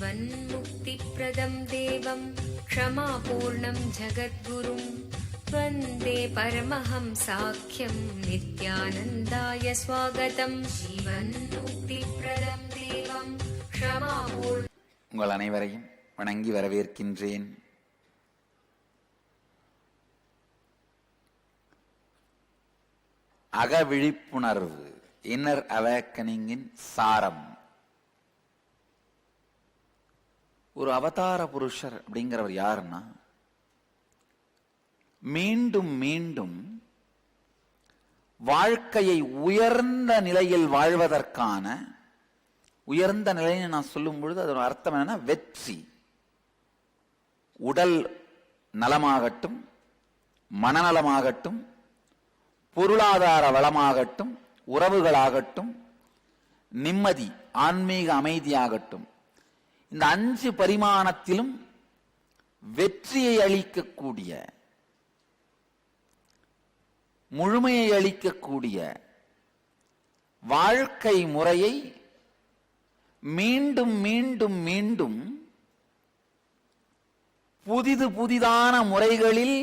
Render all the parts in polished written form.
जीवन्मुक्तिप्रदं देवं क्षमापूर्णं जगद्गुरुं वन्दे परमहंसाख्यं नित्यानन्दाय स्वागतं जीवन्मुक्तिप्रदं देवं क्षमापूर्णं. உங்கள் அனைவரையும் வணங்கி வரவேற்கின்றேன். அகவிழிப்புணர்வு, இன்னர் அவேக்கனிங்கின் சாரம். ஒரு அவதார புருஷர் அப்படிங்கிறவர் யாருன்னா, மீண்டும் மீண்டும் வாழ்க்கையை உயர்ந்த நிலையில் வாழ்வதற்கான, உயர்ந்த நிலையை நான் சொல்லும் பொழுது அதோட அர்த்தம் என்னன்னா வெற்றி. உடல் நலமாகட்டும், மனநலமாகட்டும், பொருளாதார வளமாகட்டும், உறவுகளாகட்டும், நிம்மதி ஆன்மீக அமைதியாகட்டும், இந்த 5 பரிமாணத்திலும் வெற்றியை அளிக்கக்கூடிய, முழுமையை அளிக்கக்கூடிய வாழ்க்கை முறையை மீண்டும் மீண்டும் மீண்டும் புதிதான முறைகளில்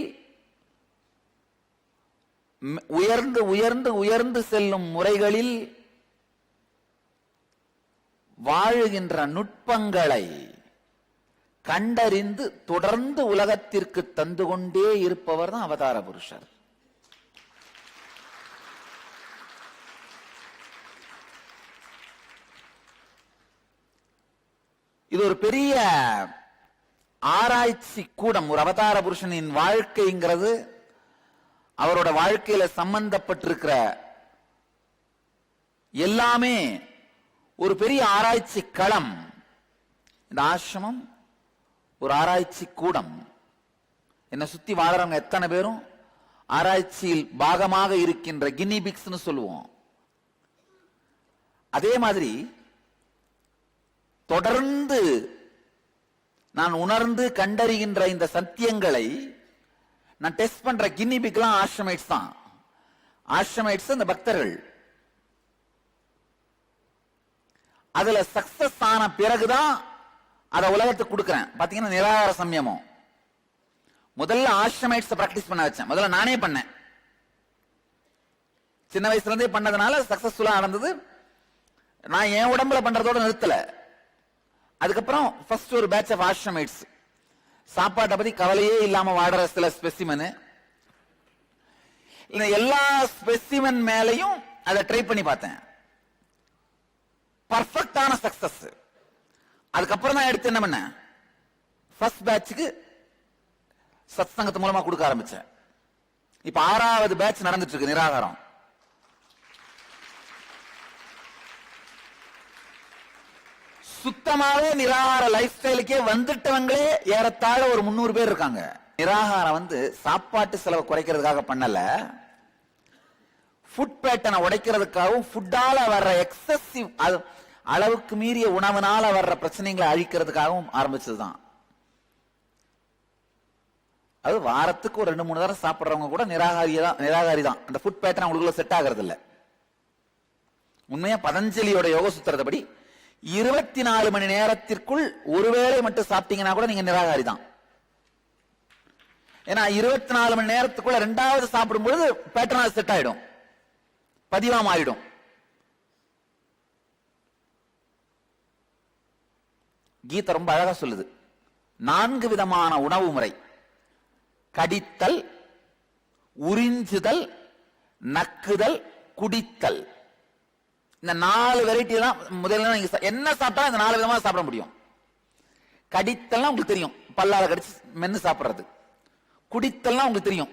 உயர்ந்து உயர்ந்து உயர்ந்து செல்லும் முறைகளில் வாழுகின்ற நுட்பங்களை கண்டறிந்து தொடர்ந்து உலகத்திற்கு தந்து கொண்டே இருப்பவர் தான் அவதார புருஷர். இது ஒரு பெரிய ஆராய்ச்சி கூடம். ஒரு அவதார புருஷனின் வாழ்க்கைங்கிறது, அவரோட வாழ்க்கையில சம்பந்தப்பட்டிருக்கிற எல்லாமே ஒரு பெரிய ஆராய்ச்சி களம். இந்த ஆசிரமம் ஒரு ஆராய்ச்சி கூடம். என்னை சுத்தி வாழறவங்க எத்தனை பேரும் ஆராய்ச்சியில் பாகமாக இருக்கின்ற கினிபிக்ஸ்னு சொல்லுவோம். அதே மாதிரி தொடர்ந்து நான் உணர்ந்து கண்டறிகின்ற இந்த சத்தியங்களை நான் டெஸ்ட் பண்ற கினிபிக்லாம் ஆஷ்ரமைட்ஸ் தான். ஆஷ்ரமைட்ஸ் இந்த பக்தர்கள். அதுல சக்சஸ் ஆன பிறகுதான் அதை உலகத்துக்கு கொடுக்கிறேன். பாத்தீங்கன்னா நிராகார சம்யமம் முதல்ல ஆஷ்ரமைட்ஸ் பிராக்டிஸ் பண்ண வச்சேன். முதல்ல நானே பண்ணேன். சின்ன வயசுல இருந்தே பண்ணதுனால சக்சஸ்ஃபுல்லா நடந்தது. நான் என் உடம்புல பண்றதோட நிறுத்தல. அதுக்கப்புறம் ஃபர்ஸ்ட் ஒரு பேட்ச் ஆஃப் ஆஷ்ரமைட்ஸ், சாப்பாட்டை பத்தி கவலையே இல்லாம வாடுற சில ஸ்பெசிமன், எல்லா ஸ்பெசிமன் மேலையும் அதை ட்ரை பண்ணி பார்த்தேன். பர்ஃபெக்டான சக்சஸ். அதுக்கப்புறம் தான் எடுத்து என்ன பண்ண, ஃபர்ஸ்ட் பேட்சுக்கு சத் சங்கத்து மூலமா கொடுக்க ஆரம்பிச்சேன். இப்ப 6வது பேட்ச் நடந்துட்டு இருக்கு நிராகாரம். சுத்தமாவே நிராகார லைஃப் ஸ்டைலுக்கே வந்துட்டவங்களே ஏறத்தாழ ஒரு 300 பேர் இருக்காங்க. நிராகாரம் சாப்பாட்டு செலவை குறைக்கிறதுக்காக பண்ணல, ஃபுட் பேட்டர்னை உடைக்கிறதுக்காகவும், ஃபுட்டால வர்ற எக்ஸசிவ் அளவுக்கு மீறிய உணவுனால வர்ற பிரச்சனைகளை அழிக்கிறதுக்காகவும் ஆரம்பிச்சதுதான். அது வாரத்துக்கு ஒரு 2-3 தடவை சாப்பிடுறவங்க கூட நிராகாரி தான். அந்த ஃபுட் பேட்டர்ன் அவங்களுக்குள்ள செட் ஆகிறது இல்ல. உண்மையா பதஞ்சலியோட யோக சூத்திரப்படி 24 மணி நேரத்திற்குள் ஒருவேளை மட்டும் சாப்பிட்டீங்கன்னா கூட நீங்க நிராகாரி தான். ஏன்னா 24 மணி நேரத்துக்குள்ள 2வது சாப்பிடும் பொழுது பேட்டர்ன் செட் ஆயிடும், பதிவா மாறிடும். கீதை ரொம்ப அழகா சொல்லுது. 4 விதமான உணவு முறை: கடித்தல், உறிஞ்சுதல், நக்குதல், குடித்தல். இந்த 4 வெரைட்டி தான். முதல்ல நீங்க என்ன சாப்பிட்டா இந்த 4 விதமா சாப்பிட முடியும். கடித்தல்னா உங்களுக்கு தெரியும், பல்லால கடிச்சு மென்னு சாப்பிடுறது. குடித்தல்னா உங்களுக்கு தெரியும்,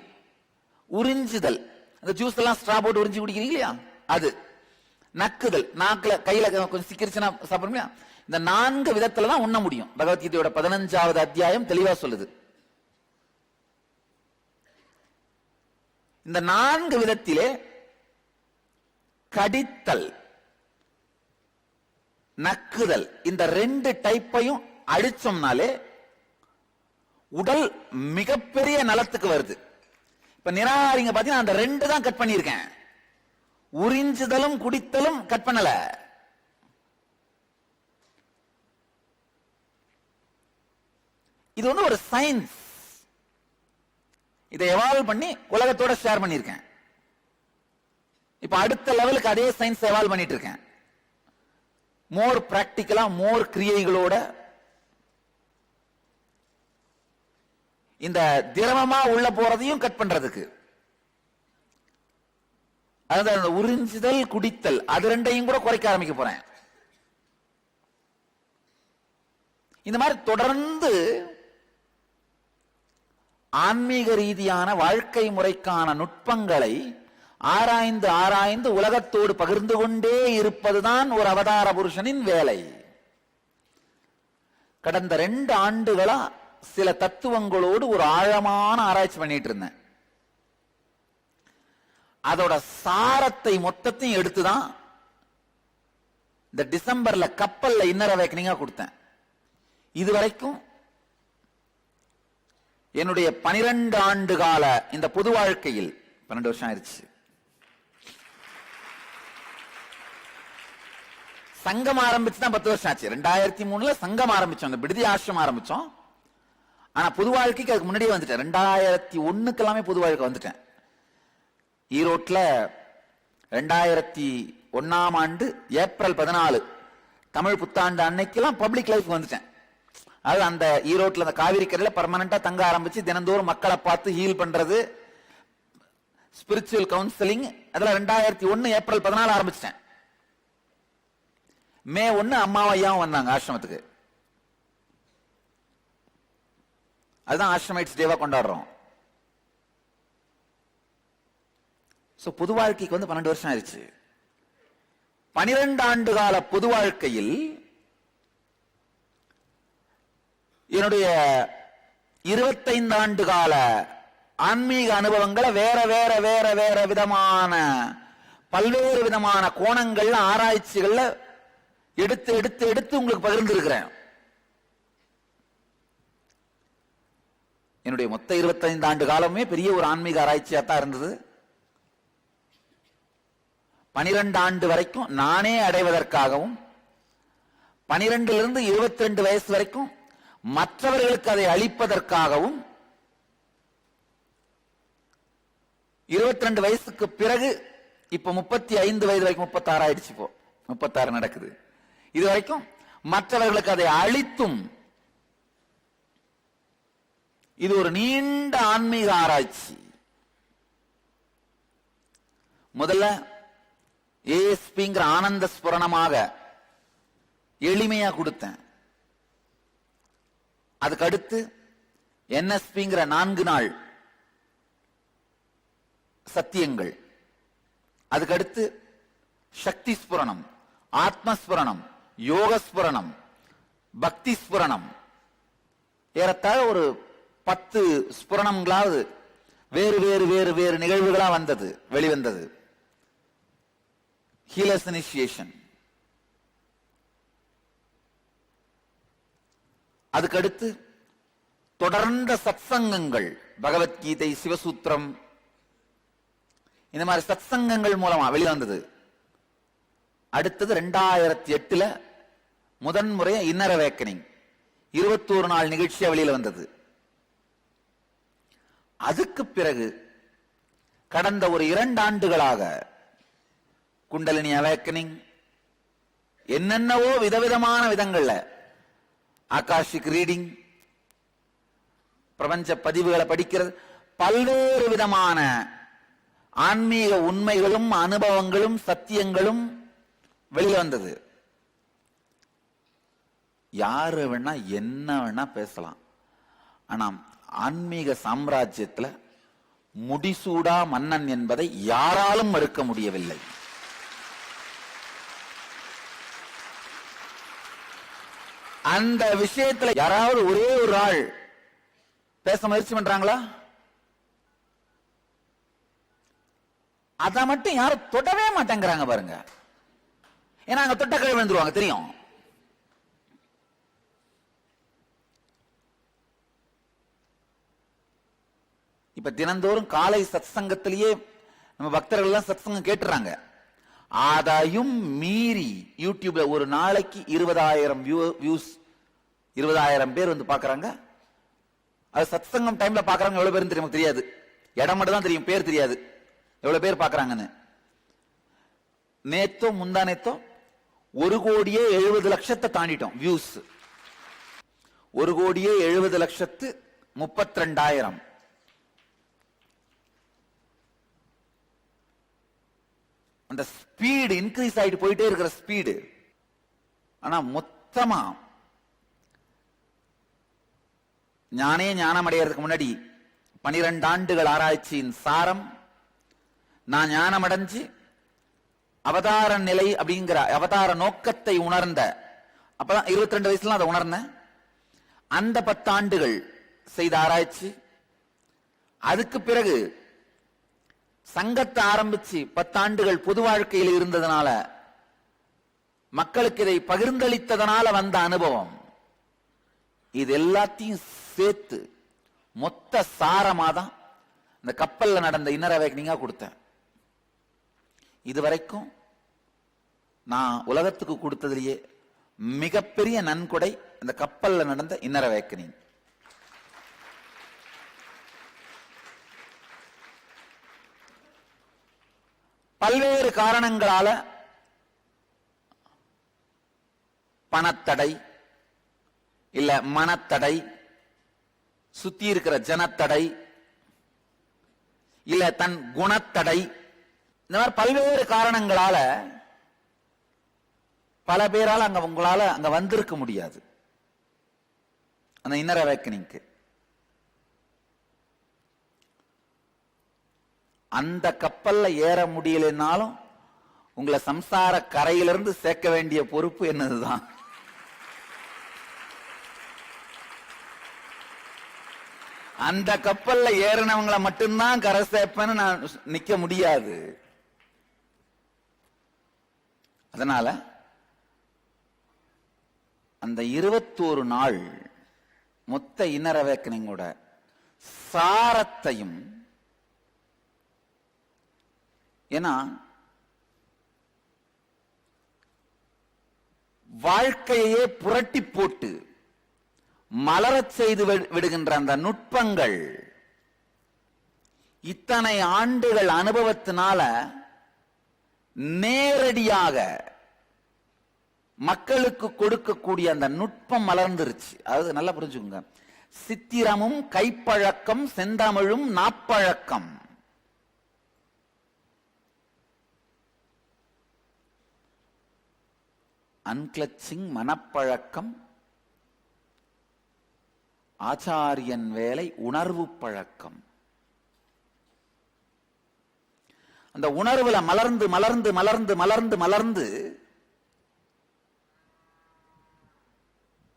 உறிஞ்சுதல், அந்த ஜூஸ் எல்லாம் ஸ்ட்ரா போட்டு உறிஞ்சி குடிக்கிறீங்க இல்லையா, அது. நக்குதல், நாக்குல கையில கொஞ்சம் சிக்கிருச்சுன்னா சாப்பிடுங்க. இந்த 4 விதத்துல தான் உண்ண முடியும். பகவத்கீதையோட 15வது அத்தியாயம் தெளிவா சொல்லுது. இந்த 4 விதத்திலே கடித்தல், நக்குதல், இந்த 2 டைப்பையும் அழிச்சோம்னாலே உடல் மிகப்பெரிய நலத்துக்கு வருது. இப்ப நிராகாரிங்க பாத்தீங்கன்னா அந்த 2 தான் கட் பண்ணியிருக்கேன். உறிஞ்சுதலும் குடித்தலும் கட் பண்ணல. இது வந்து ஒரு சயின்ஸ். இதை எவால்வ் பண்ணி உலகத்தோட ஷேர் பண்ணியிருக்கேன். இப்ப அடுத்த லெவலுக்கு அதே சயின்ஸ் எவால்வ் பண்ணிட்டு இருக்கேன். மோர் பிராக்டிக்கலா, மோர் கிரியைகளோட இந்த திரவமா உள்ள போறதையும் கட் பண்றதுக்கு, அதாவது உறிஞ்சுதல் குடித்தல் அது ரெண்டையும் கூட குறைக்க ஆரம்பிக்க போறேன். இந்த மாதிரி தொடர்ந்து ஆன்மீக ரீதியான வாழ்க்கை முறைக்கான நுட்பங்களை ஆராய்ந்து ஆராய்ந்து உலகத்தோடு பகிர்ந்து கொண்டே இருப்பதுதான் ஒரு அவதார புருஷனின் வேலை. கடந்த 2 ஆண்டுகளா சில தத்துவங்களோடு ஒரு ஆழமான ஆராய்ச்சி பண்ணிட்டு இருந்தேன். அதோட சாரத்தை மொத்தத்தையும் எடுத்துதான் இந்த டிசம்பர்ல கப்பல்ல இன்னர் அவேக்கனிங்கா கொடுத்தேன். இதுவரைக்கும் என்னுடைய 12 ஆண்டு கால இந்த பொது வாழ்க்கையில் 12 வருஷம் ஆயிடுச்சு. சங்கம் ஆரம்பிச்சு தான் 10 வருஷம் ஆச்சு. 2003 சங்கம் ஆரம்பிச்சோம், இந்த விடுதி ஆசிரமம் ஆரம்பிச்சோம். ஆனா பொது வாழ்க்கைக்கு அதுக்கு முன்னாடியே வந்துட்டேன். 2001 எல்லாமே பொது வாழ்க்கை வந்துட்டேன். ஈரோட்ல 2001ஆம் ஆண்டு ஏப்ரல் 14 தமிழ் புத்தாண்டு அன்னைக்கெல்லாம் பப்ளிக் லைஃப் வந்துட்டேன். அது அந்த ஈரோட்ல அந்த காவிரி கரையில பர்மனண்டா தங்க ஆரம்பிச்சு தினந்தோறும் மக்களை பார்த்து ஹீல் பண்றது, ஸ்பிரிச்சுவல் கவுன்சிலிங், அதுல 2001 ஏப்ரல் 14 ஆரம்பிச்சிட்டேன். மே 1 அம்மாவும் ஐயாவும் வந்தாங்க ஆசிரமத்துக்கு. அதுதான் ஆசிரமைட்ஸ் டேவா கொண்டாடுறோம். பொது வாழ்க்கைக்கு வந்து 12 வருஷம் ஆயிடுச்சு. 12 ஆண்டு கால பொது வாழ்க்கையில் என்னுடைய 25 ஆண்டு கால ஆன்மீக அனுபவங்களை வேற வேற வேற வேற விதமான பல்வேறு விதமான கோணங்கள்ல ஆராய்ச்சிகள்ல எடுத்து எடுத்து எடுத்து உங்களுக்கு பகிர்ந்து இருக்கிறேன். என்னுடைய மொத்த 25 ஆண்டு காலமே பெரிய ஒரு ஆன்மீக ஆராய்ச்சியா தான் இருந்தது. 12 ஆண்டு வரைக்கும் நானே அடைவதற்காகவும், 12 22 வயசு வரைக்கும் மற்றவர்களுக்கு அதை அளிப்பதற்காகவும், 22 வயசுக்கு பிறகு இப்ப 35 வயது வரைக்கும் 36 ஆயிடுச்சு. இப்போ 36 நடக்குது. இது வரைக்கும் மற்றவர்களுக்கு அதை அளித்தும் இது ஒரு நீண்ட ஆன்மீக ஆராய்ச்சி. முதல்ல ஏஎஸ்பிங்கிற ஆனந்த ஸ்புரணமாக எளிமையா கொடுத்தேன். அதுக்கு அடுத்து என்எஸ்பிங்கிற 4 நாள் சத்தியங்கள், அதுக்கு அடுத்து சக்தி ஸ்புரணம், ஆத்மஸ்புரணம், யோகஸ்புரணம், பக்தி ஸ்புரணம், ஏறத்தாழ ஒரு 10 ஸ்புரணங்களாவது வேறு வேறு வேறு வேறு நிகழ்வுகளா வந்தது, வெளிவந்தது. ஹீலர்ஸ் இனிஷியேஷன், அதுக்கடுத்து தொடர்ந்த சத்சங்கங்கள், பகவத்கீதை, சிவசூத்திரம், இந்த மாதிரி சத்சங்கங்கள் மூலமா வெளிவந்தது. அடுத்தது 2008 முதன்முறையா இன்னர் அவேக்கனிங் 21 நாள் நிகழ்ச்சியா வெளியில வந்தது. அதுக்கு பிறகு கடந்த ஒரு 2 ஆண்டுகளாக குண்டலினி அவேக்கனிங், என்னென்னவோ விதவிதமான விதங்கள்ல ஆகாஷிக் ரீடிங், பிரபஞ்ச பதிவுகளை படிக்கிறது, பல்வேறு விதமான ஆன்மீக உண்மைகளும் அனுபவங்களும் சத்தியங்களும் வெளியில வந்தது. யாரு வேணா என்ன வேணா பேசலாம். ஆனா ஆன்மீக சாம்ராஜ்யத்துல முடிசூடா மன்னன் என்பதை யாராலும் மறுக்க முடியவில்லை. அந்த விஷயத்துல யாராவது ஒரே ஒரு ஆள் பேச முயற்சி பண்றாங்களா? அத மட்டும் யாரும் தொடவே மாட்டேங்கிறாங்க பாருங்க. ஏன்னா அங்க தொட்ட கீழே விழுந்துருவாங்க, தெரியும். இப்ப தினந்தோறும் காலை சத்சங்கத்திலேயே நம்ம பக்தர்கள் எல்லாம் சத்சங்கம் கேட்டுறாங்க. அதையும் மீறி யூடியூப்ல ஒரு நாளைக்கு 20,000 வியூஸ், 20,000 பேர் வந்து பாக்குறாங்க. அது சத்சங்கம் டைம்ல பாக்குறவங்க எவ்வளவு பேரும் தெரியும் தெரியாது. இடம் மட்டும் தான் தெரியும், பேர் தெரியாது எவ்வளவு பேர் பாக்குறாங்கன்னு. நேத்தோ முந்தா நேத்தோ 1,70,00,000 தாண்டிட்டோம் வியூஸ். 1,70,32,000. அந்த ஸ்பீடு இன்க்ரீஸ் ஆயிட்டு போயிட்டே இருக்கிற ஸ்பீடு. ஆனா மொத்தமா ஞானம் அடைகிறதுக்கு முன்னாடி 12 ஆண்டுகள் ஆராய்ச்சியின் சாரம், நான் ஞானம் அடைஞ்சு அவதார நிலை அப்படிங்கிற அவதார நோக்கத்தை உணர்ந்த, அப்பதான் 22 வயசுல அதை உணர்ந்தேன். அந்த 10 ஆண்டுகள் செய்த ஆராய்ச்சி, அதுக்கு பிறகு சங்கத்தை ஆரம்பிச்சு 10 ஆண்டுகள் பொது வாழ்க்கையில் இருந்ததுனால, மக்களுக்கு இதை பகிர்ந்தளித்ததனால வந்த அனுபவம், இது எல்லாத்தையும் சேர்த்து மொத்த சாரமாதான் இந்த கப்பல்ல நடந்த இன்னர் அவேக்கனிங்கா கொடுத்தேன். இதுவரைக்கும் நான் உலகத்துக்கு கொடுத்ததிலேயே மிகப்பெரிய நன்கொடை இந்த கப்பல்ல நடந்த இன்னர் அவேக்கனிங். பல்வேறு காரணங்களால பணத்தடை, இல்ல மனத்தடை, சுத்தி இருக்கிற ஜனத்தடை, இல்ல தன் குணத்தடை, இந்த மாதிரி பல்வேறு காரணங்களால பல பேரால் அங்க உங்களால அங்க வந்திருக்க முடியாது அந்த இன்னர் அவேக்கனிங்க்கு. அந்த கப்பல்ல ஏற முடியலனாலும் உங்களை சம்சார கரையிலிருந்து சேர்க்க வேண்டிய பொறுப்பு என்னதுதான். அந்த கப்பல்ல ஏறினவங்களை மட்டும்தான் கரை சேர்ப்பேன்னு நான் நிக்க முடியாது. அதனால அந்த 21 நாள் மொத்த இன்னர் அவேக்கனிங்கோட சாரத்தையும், ஏன்னா வாழ்க்கையே புரட்டி போட்டு மலரச் செய்து விடுகின்ற அந்த நுட்பங்கள் இத்தனை ஆண்டுகள் அனுபவத்தினால நேரடியாக மக்களுக்கு கொடுக்கக்கூடிய அந்த நுட்பம் மலர்ந்துருச்சு. அதாவது நல்லா புரிஞ்சுக்கோங்க, சித்திரமும் கைப்பழக்கம் செந்தமிழும் நாப்பழக்கம். அன்கிளச்சிங் மனப்பழக்கம், ஆச்சாரியன் வேலை உணர்வு பழக்கம். அந்த உணர்வுல மலர்ந்து மலர்ந்து மலர்ந்து மலர்ந்து மலர்ந்து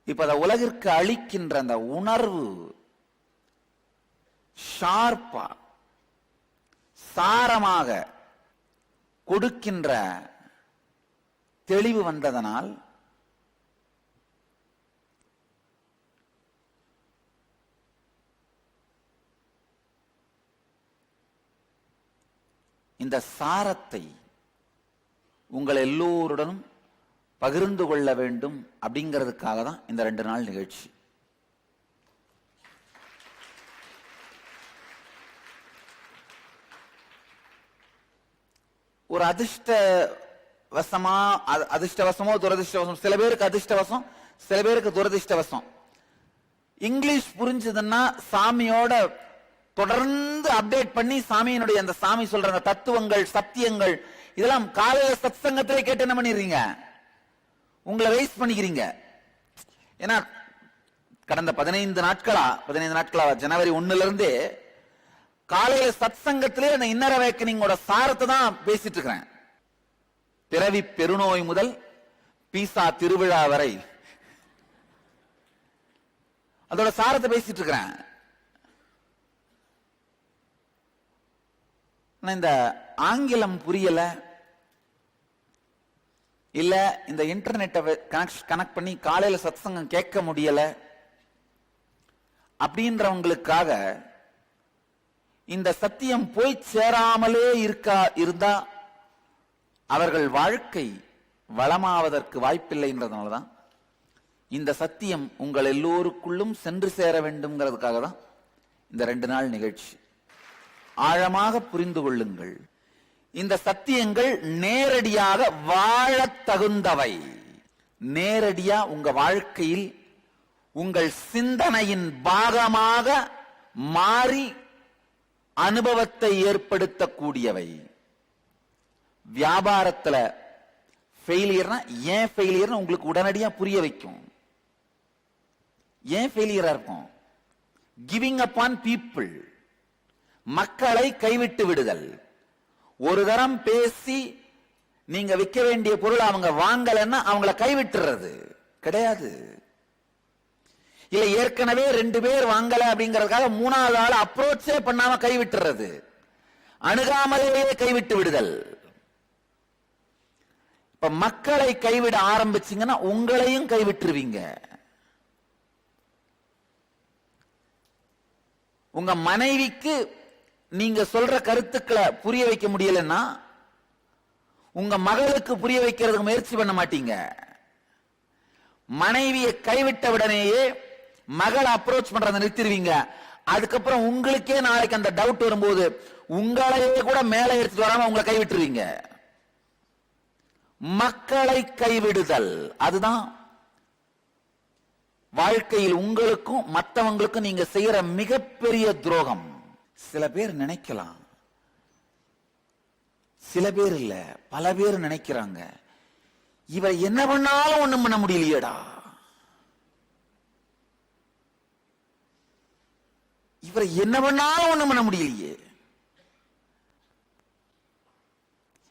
இப்ப அந்த உலகிற்கு அளிக்கின்ற அந்த உணர்வு ஷார்ப்பா சாரமாக கொடுக்கின்ற தெளிவு வந்ததனால் இந்த சாரத்தை உங்கள் எல்லோருடனும் பகிர்ந்து கொள்ள வேண்டும் அப்படிங்கிறதுக்காக தான் இந்த 2 நாள் நிகழ்ச்சி. ஒரு அதிர்ஷ்டவசமோ துரதிர்ஷ்டவசம், சில பேருக்கு அதிர்ஷ்டவசம், சில பேருக்கு துரதிர்ஷ்டவசம். இங்கிலீஷ் புரிஞ்சதுன்னா சாமியோட தொடர்ந்து அப்டேட் பண்ணி சாமியினுடைய அந்த சாமி சொல்ற தத்துவங்கள் சத்தியங்கள் இதெல்லாம் காலையில சத்சங்கத்திலே கேட்டு என்ன பண்ணிடுறீங்க, உங்களை வேஸ்ட் பண்ணிக்கிறீங்க. ஏன்னா கடந்த 15 நாட்களா ஜனவரி 1ல இருந்தே காலையில சத்சங்கத்திலே அந்த இன்னர் அவேக்கனிங்கோட சாரத்தை தான் பேசிட்டு இருக்கிறேன். பிறவி பெருநோய் முதல் பீசா திருவிழா வரை அதோட சாரத்தை பேசிட்டு இருக்கிறேன். இந்த ஆங்கிலம் புரியல, இல்ல இந்த இன்டர்நெட்டை கனெக்ட் பண்ணி காலையில சத்சங்கம் கேட்க முடியல அப்படின்றவங்களுக்காக இந்த சத்தியம் போய் சேராமலே இருந்தா அவர்கள் வாழ்க்கை வளமாவதற்கு வாய்ப்பில்லைன்றதுனாலதான் இந்த சத்தியம் உங்கள் எல்லோருக்குள்ளும் சென்று சேர வேண்டும்ங்கிறதுக்காக தான் இந்த 2 நாள் நிகழ்ச்சி. ஆழமாக புரிந்து கொள்ளுங்கள். இந்த சத்தியங்கள் நேரடியாக வாழத் தகுந்தவை. நேரடியா உங்க வாழ்க்கையில் உங்கள் சிந்தனையின் பாகமாக மாறி அனுபவத்தை ஏற்படுத்தக்கூடியவை. வியாபாரத்துல ஃபெயிலியர்னா ஏன் ஃபெயிலியர்னு உங்களுக்கு உடனடியா புரிய வைக்கும். ஏன் ஃபெயிலியரா இருக்கும்? கிவிங் அப் ஆன் பீப்புள், மக்களை கைவிட்டு விடுதல். ஒரு தரம் பேசி நீங்க விற்க வேண்டிய பொருள் அவங்க வாங்கலன்னா அவங்கள கைவிட்டுறது கிடையாது. இல்ல ஏற்கனவே 2 பேர் வாங்கல அப்படிங்கறதுக்காக 3வது ஆள் அப்ரோச்சே பண்ணாம கைவிட்டுறது, அணுகாமலேயே கைவிட்டு விடுதல். இப்ப மக்களை கைவிட ஆரம்பிச்சீங்கன்னா உங்களையும் கைவிட்டுருவீங்க. உங்க மனைவிக்கு நீங்க சொல்ற கருத்துக்களை புரிய வைக்க முடியலன்னா உங்க மகளுக்கு புரிய வைக்கிறதுக்கு முயற்சி பண்ண மாட்டீங்க. மனைவியை கைவிட்ட உடனேயே மகளை அப்ரோச் பண்றதை நிறுத்திடுவீங்க. அதுக்கப்புறம் உங்களுக்கே நாளைக்கு அந்த டவுட் வரும்போது உங்களையே கூட மேலே எடுத்துட்டு வராம உங்களை கைவிட்டுருவீங்க. மக்களை கைவிடுதல் அதுதான் வாழ்க்கையில் உங்களுக்கும் மற்றவங்களுக்கும் நீங்க செய்யற மிகப்பெரிய துரோகம். சில பேர் நினைக்கலாம், சில பேர் இல்ல பல பேர் நினைக்கிறாங்க, இவர் என்ன பண்ணாலும் ஒண்ணும் பண்ண முடியலையேடா, இவர் என்ன பண்ணாலும் ஒண்ணும் பண்ண முடியலையே.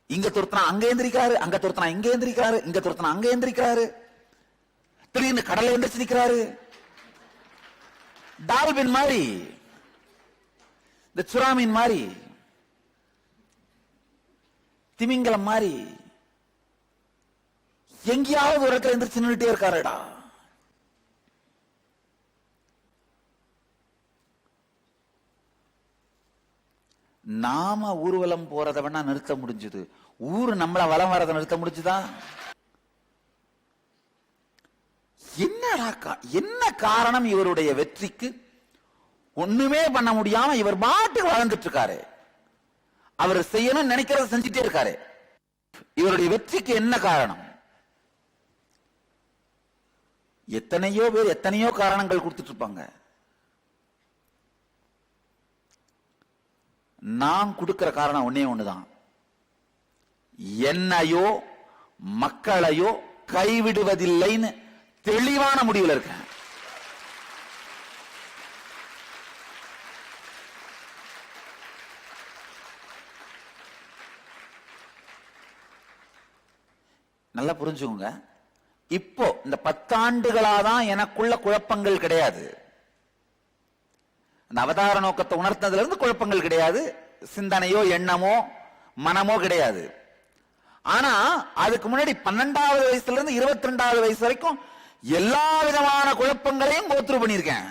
இங்க துரத்தினா அங்க எந்திரிக்கிறாரு, அங்க துரத்தினா இங்க எந்திரிக்கிறாரு, இங்க துரத்தினா அங்க எந்திரிக்கிறாரு, திடீர்னு கடலை எந்திரிச்சு நிக்கிறாரு. டால்பின் மாதிரி, இந்த சுறாமீன் மாதிரி, திமிங்கலம் மாதிரி எங்கேயாவது ஒரு இடத்துல எந்திரிச்சு நின்றுட்டே இருக்காருடா. நாம ஊர்வலம் போறத வேணா நிறுத்த முடிஞ்சது, ஊரு நம்மள வலம் வரதை நிறுத்த முடிஞ்சுதா? என்ன காரணம் இவருடைய வெற்றிக்கு? ஒண்ணுமே பண்ண முடியாம இவர் பாட்டுக்கு வாழ்ந்துட்டு இருக்காரு. அவர் செய்யணும் நினைக்கிறத செஞ்சுட்டே இருக்காரு. இவருடைய வெற்றிக்கு என்ன காரணம்? எத்தனையோ பேர் எத்தனையோ காரணங்கள் கொடுத்துட்டு இருப்பாங்க. நான் கொடுக்கிற காரணம் ஒன்னே ஒண்ணுதான், என்னையோ மக்களையோ கைவிடுவதில்லைன்னு தெளிவான முடிவில் இருக்கேன். நல்லா புரிஞ்சுக்கோங்க. இப்போ இந்த 10 ஆண்டுகளாதான் எனக்குள்ள குழப்பங்கள் கிடையாது. அந்த அவதார நோக்கத்தை உணர்த்ததுல இருந்து குழப்பங்கள் கிடையாது, சிந்தனையோ எண்ணமோ மனமோ கிடையாது. ஆனா அதுக்கு முன்னாடி 12வது வயசுல இருந்து 22வது வயசு வரைக்கும் எல்லா விதமான குழப்பங்களையும் கோத்ரூ பண்ணியிருக்கேன்.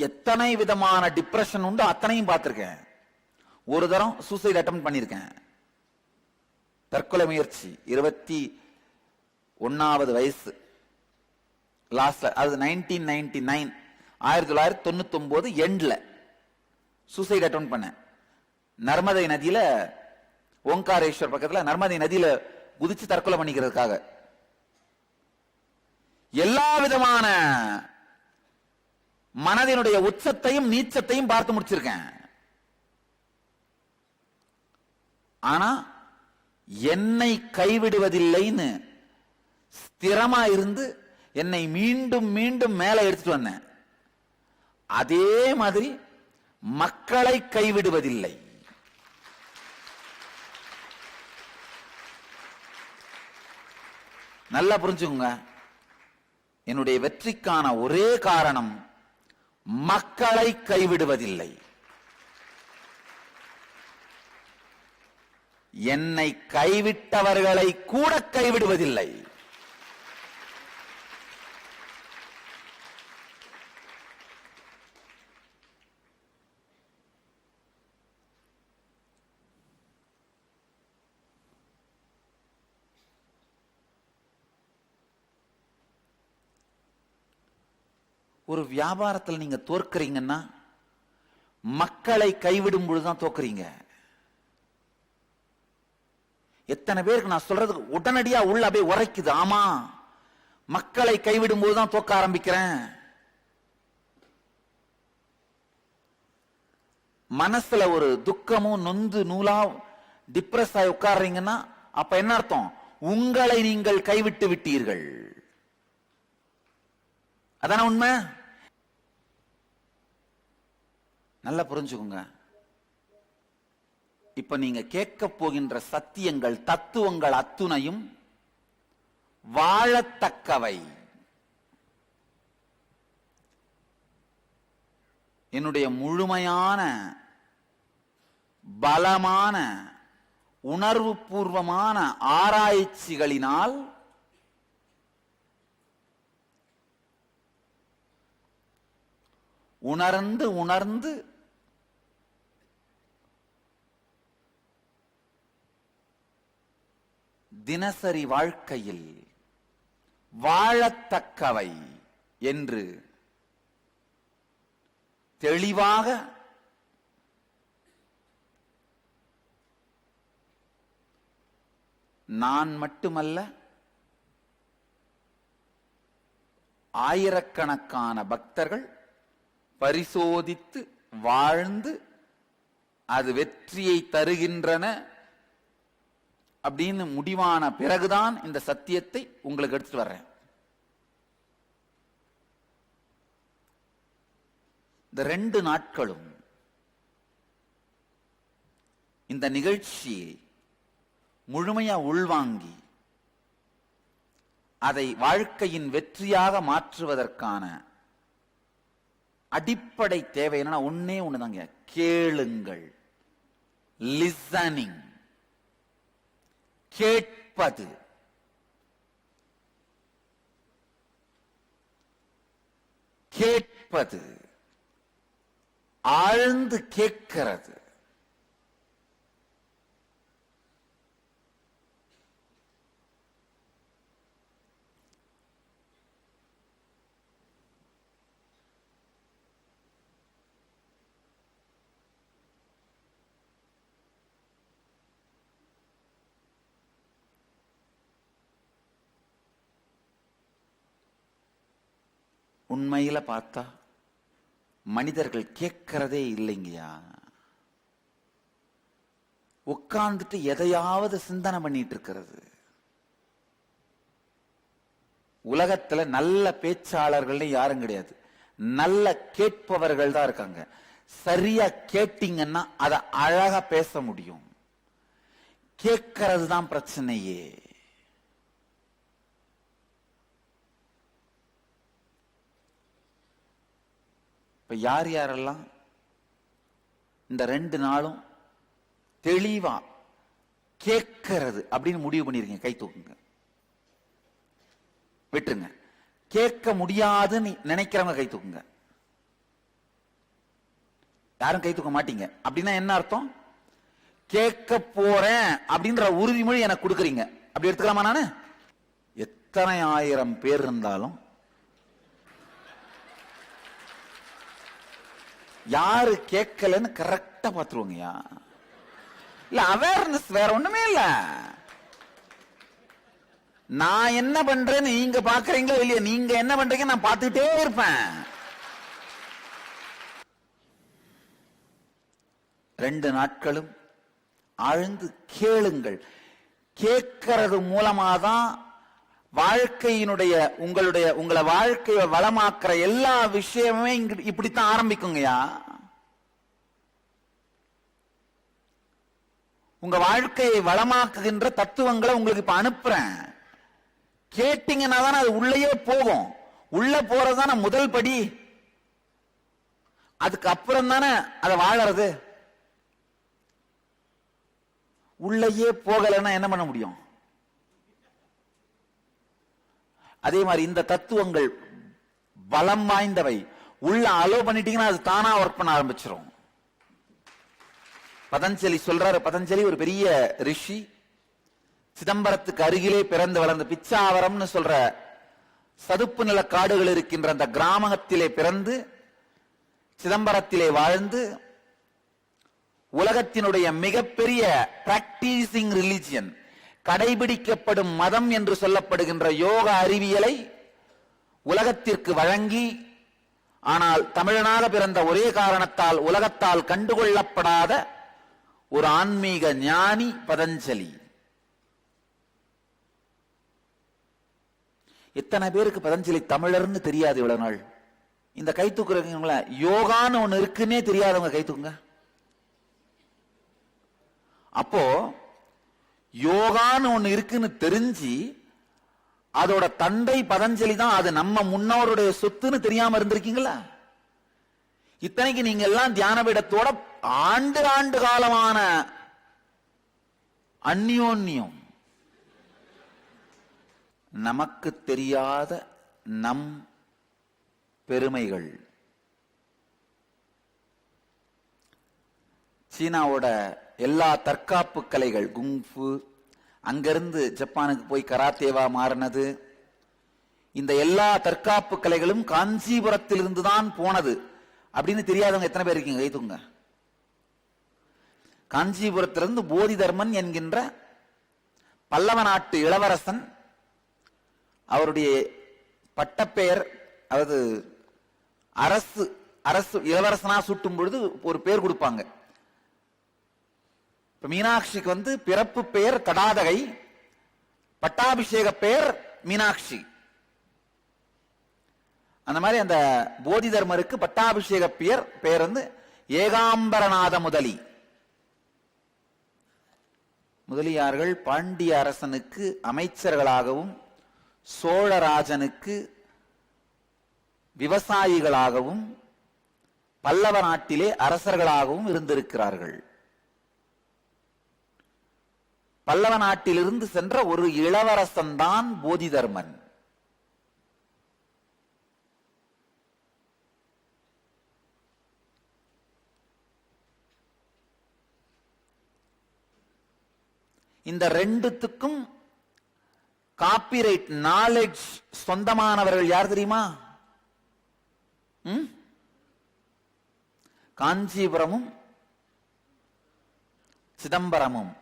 எத்தனை விதமான டிப்ரெஷன் உண்டோ அத்தனையும் பார்த்திருக்கேன். ஒரு தரம் சூசைட் அட்டெம்ப்ட் பண்ணியிருக்கேன், தற்கொலை முயற்சி. 21வது வயசு லாஸ்ட்ல, அது 1999 1999 எண்ட்ல சூசைட் அட்டெம்ப்ட் பண்ணேன். நர்மதை நதியில, ஓங்காரேஸ்வர் பக்கத்துல நர்மதை நதியில குதிச்சு தற்கொலை பண்ணிக்கிறதுக்காக. எல்லா விதமான மனதினுடைய உச்சத்தையும் நீச்சத்தையும் பார்த்து முடிச்சிருக்கேன். ஆனா என்னை கைவிடுவதில்லைன்னு ஸ்திரமா இருந்து என்னை மீண்டும் மீண்டும் மேலே எடுத்துட்டு வந்தேன். அதே மாதிரி மக்களை கைவிடுவதில்லை. நல்லா புரிஞ்சுங்க. என்னுடைய வெற்றிக்கான ஒரே காரணம் மக்களை கைவிடுவதில்லை. என்னை கைவிட்டவர்களை கூட கைவிடுவதில்லை. ஒரு வியாபாரத்தில் நீங்க தோற்கறீங்கன்னா மக்களை கைவிடும் பொழுதுதான் தோக்குறீங்க. எத்தனை பேருக்கு நான் சொல்றது உடனடியா உள்ள அப்படியே உரைக்குது. ஆமா, மக்களை கைவிடும் போதுதான் தோக்க ஆரம்பிக்கிறேன். மனசுல ஒரு துக்கமும் நொந்து நூலா டிப்ரெஸ் ஆகி உட்கார்றீங்கன்னா அப்ப என்ன அர்த்தம்? உங்களை நீங்கள் கைவிட்டு விட்டீர்கள். அதான உண்மை? நல்லா புரிஞ்சுக்குங்க. இப்ப நீங்க கேட்க போகின்ற சத்தியங்கள், தத்துவங்கள் அத்துணையும் வாழத்தக்கவை. என்னுடைய முழுமையான பலமான உணர்வு பூர்வமான ஆராய்ச்சிகளினால் உணர்ந்து உணர்ந்து தினசரி வாழ்க்கையில் வாழத்தக்கவை என்று தெளிவாக நான் மட்டுமல்ல, ஆயிரக்கணக்கான பக்தர்கள் பரிசோதித்து வாழ்ந்து அது வெற்றியை தருகின்றன அப்படின்னு முடிவான பிறகுதான் இந்த சத்தியத்தை உங்களுக்கு எடுத்துட்டு வர்றேன். இந்த 2 நாட்களும் இந்த நிகழ்ச்சியை முழுமையா உள்வாங்கி அதை வாழ்க்கையின் வெற்றியாக மாற்றுவதற்கான அடிப்படை தேவை என்னன்னா ஒன்னே ஒண்ணுதாங்க, கேளுங்கள். லிசனிங், கேட்பது. கேட்பது, ஆழ்ந்து கேட்கிறது. உண்மையில பார்த்தா மனிதர்கள் கேட்கிறதே இல்லைங்கயா. உட்கார்ந்துட்டு எதையாவது சிந்தனை பண்ணிட்டு இருக்கிறது. உலகத்துல நல்ல பேச்சாளர்கள் யாரும் கிடையாது, நல்ல கேட்பவர்கள் தான் இருக்காங்க. சரியா கேட்டீங்கன்னா அதை அழகா பேச முடியும். கேட்கறது தான் பிரச்சனையே. இப்ப யார் யாரெல்லாம் இந்த 2 நாளும் தெளிவா கேட்கிறது அப்படின்னு முடிவு பண்ணிருக்கீங்க? கை தூக்குங்க. விட்டுருங்க. கேட்க முடியாதுன்னு நினைக்கிறவங்க கை தூக்குங்க. யாரும் கை தூக்க மாட்டீங்க. அப்படின்னா என்ன அர்த்தம்? கேட்க போறேன் அப்படின்ற உறுதிமொழி எனக்கு கொடுக்குறீங்க. அப்படி எடுத்துக்கலாமா? நானு எத்தனை ஆயிரம் பேர் இருந்தாலும் யாரு கேட்கலன்னு கரெக்டா பாத்துருவாங்கயா. இல்ல, அவேர்னஸ் வேற ஒண்ணுமே இல்ல. நான் என்ன பண்றேன்னு நீங்க பாக்குறீங்களோ இல்லையா, நீங்க என்ன பண்றீங்க நான் பார்த்துட்டே இருப்பேன். 2 நாட்களும் ஆழ்ந்து கேளுங்கள். கேட்கறது மூலமாதான் வாழ்க்கையினுடைய உங்களை வாழ்க்கையை வளமாக்குற எல்லா விஷயமுமே இப்படித்தான் ஆரம்பிக்குங்கயா. உங்க வாழ்க்கையை வளமாக்குகின்ற தத்துவங்களை உங்களுக்கு இப்ப அனுப்புறேன். கேட்டீங்கன்னா தானே அது உள்ளேயே போகும். உள்ள போறதுதானே முதல் படி. அதுக்கு அப்புறம் தானே அதை வாழறது. உள்ளேயே போகலைன்னா என்ன பண்ண முடியும்? அதே மாதிரி இந்த தத்துவங்கள் பலம் வாய்ந்தவை. உள்ள அலோ பண்ணிட்டீங்கன்னா அது தானா ஒர்க் பண்ண ஆரம்பிச்சிடும். பதஞ்சலி சொல்றாரு. பதஞ்சலி ஒரு பெரிய ரிஷி. சிதம்பரத்துக்கு அருகிலே பிறந்து வளர்ந்த பிச்சாவரம்னு சொல்ற சதுப்பு நில காடுகள் இருக்கின்ற அந்த கிராமத்திலே பிறந்து சிதம்பரத்திலே வாழ்ந்து உலகத்தினுடைய மிகப்பெரிய பிராக்டிசிங் ரிலிஜியன், கடைபிடிக்கப்படும் மதம் என்று சொல்லப்படுகின்ற யோக அறிவியலை உலகத்திற்கு வழங்கி, ஆனால் தமிழனாக பிறந்த ஒரே காரணத்தால் உலகத்தால் கண்டுகொள்ளப்படாத ஒரு ஆன்மீக ஞானி பதஞ்சலி. எத்தனை பேருக்கு பதஞ்சலி தமிழர்னு தெரியாது இவ்வளவு நாள்? இந்த கை தூக்குறவங்கள யோகான்னு ஒண்ணு இருக்குன்னே தெரியாதவங்க கை தூக்குங்க. அப்போ யோகான்னு ஒண்ணு இருக்குன்னு தெரிஞ்சு அதோட தந்தை பதஞ்சலி தான், அது நம்ம முன்னோருடைய சொத்துன்னு தெரியாம இருந்திருக்கீங்களா? இத்தனைக்கு நீங்க எல்லாம் தியான பீடத்தோட ஆண்டு ஆண்டு காலமான அந்யோன்யம், நமக்கு தெரியாத நம் பெருமைகள். சீனாவோட எல்லா தற்காப்பு கலைகள், குங்ஃபு, அங்கிருந்து ஜப்பானுக்கு போய் கராத்தேவா மாறினது, இந்த எல்லா தற்காப்பு கலைகளும் காஞ்சிபுரத்திலிருந்து தான் போனது அப்படின்னு தெரியாதவங்க எத்தனை பேர் இருக்கீங்க? கைதுங்க. காஞ்சிபுரத்திலிருந்து போதி தர்மன் என்கின்ற பல்லவ நாட்டு இளவரசன், அவருடைய பட்டப்பெயர், அதாவது அரசு அரசு இளவரசனா சூட்டும் பொழுது ஒரு பேர் கொடுப்பாங்க. இப்ப மீனாட்சிக்கு வந்து பிறப்பு பெயர் கடாதகை, பட்டாபிஷேக பெயர் மீனாட்சி. அந்த மாதிரி அந்த போதி தர்மருக்கு பட்டாபிஷேக பெயர் வந்து ஏகாம்பரநாத முதலி. முதலியார்கள் பாண்டிய அரசனுக்கு அமைச்சர்களாகவும் சோழராஜனுக்கு விவசாயிகளாகவும் பல்லவ நாட்டிலே அரசர்களாகவும் இருந்திருக்கிறார்கள். பல்லவ நாட்டிலிருந்து சென்ற ஒரு இளவரசன் தான் போதி தர்மன். இந்த ரெண்டுத்துக்கும் காப்பிரைட் நாலேஜ் சொந்தமானவர்கள் யார் தெரியுமா? காஞ்சிபுரமும் சிதம்பரமும்.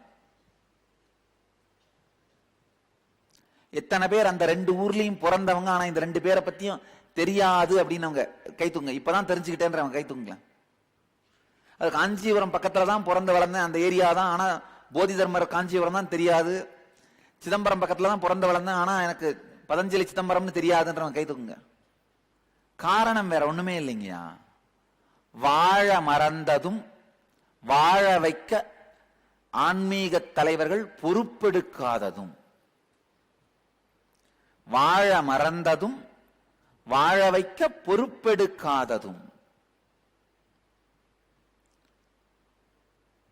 எத்தனை பேர் அந்த ரெண்டு ஊர்லயும் பிறந்தவங்க, ஆனா இந்த ரெண்டு பேரை பத்தியும் தெரியாது அப்படின்னு அவங்க கை தூங்க. இப்பதான் தெரிஞ்சுக்கிட்டேன்றவங்க கை தூங்கலாம். அது காஞ்சிபுரம் பக்கத்துல தான் பிறந்து வளர்ந்தேன், அந்த ஏரியா தான், ஆனா போதி தர்மர் காஞ்சிபுரம் தான் தெரியாது. சிதம்பரம் பக்கத்துல தான் பிறந்து வளர்ந்தேன், ஆனா எனக்கு பதஞ்சலி சிதம்பரம்னு தெரியாதுன்றவங்க கை தூக்குங்க. காரணம் வேற ஒண்ணுமே இல்லைங்கயா. வாழ மறந்ததும் வாழ வைக்க ஆன்மீக தலைவர்கள் பொறுப்பெடுக்காததும். வாழ மறந்ததும் வாழ வைக்க பொறுப்பெடுக்காததும்.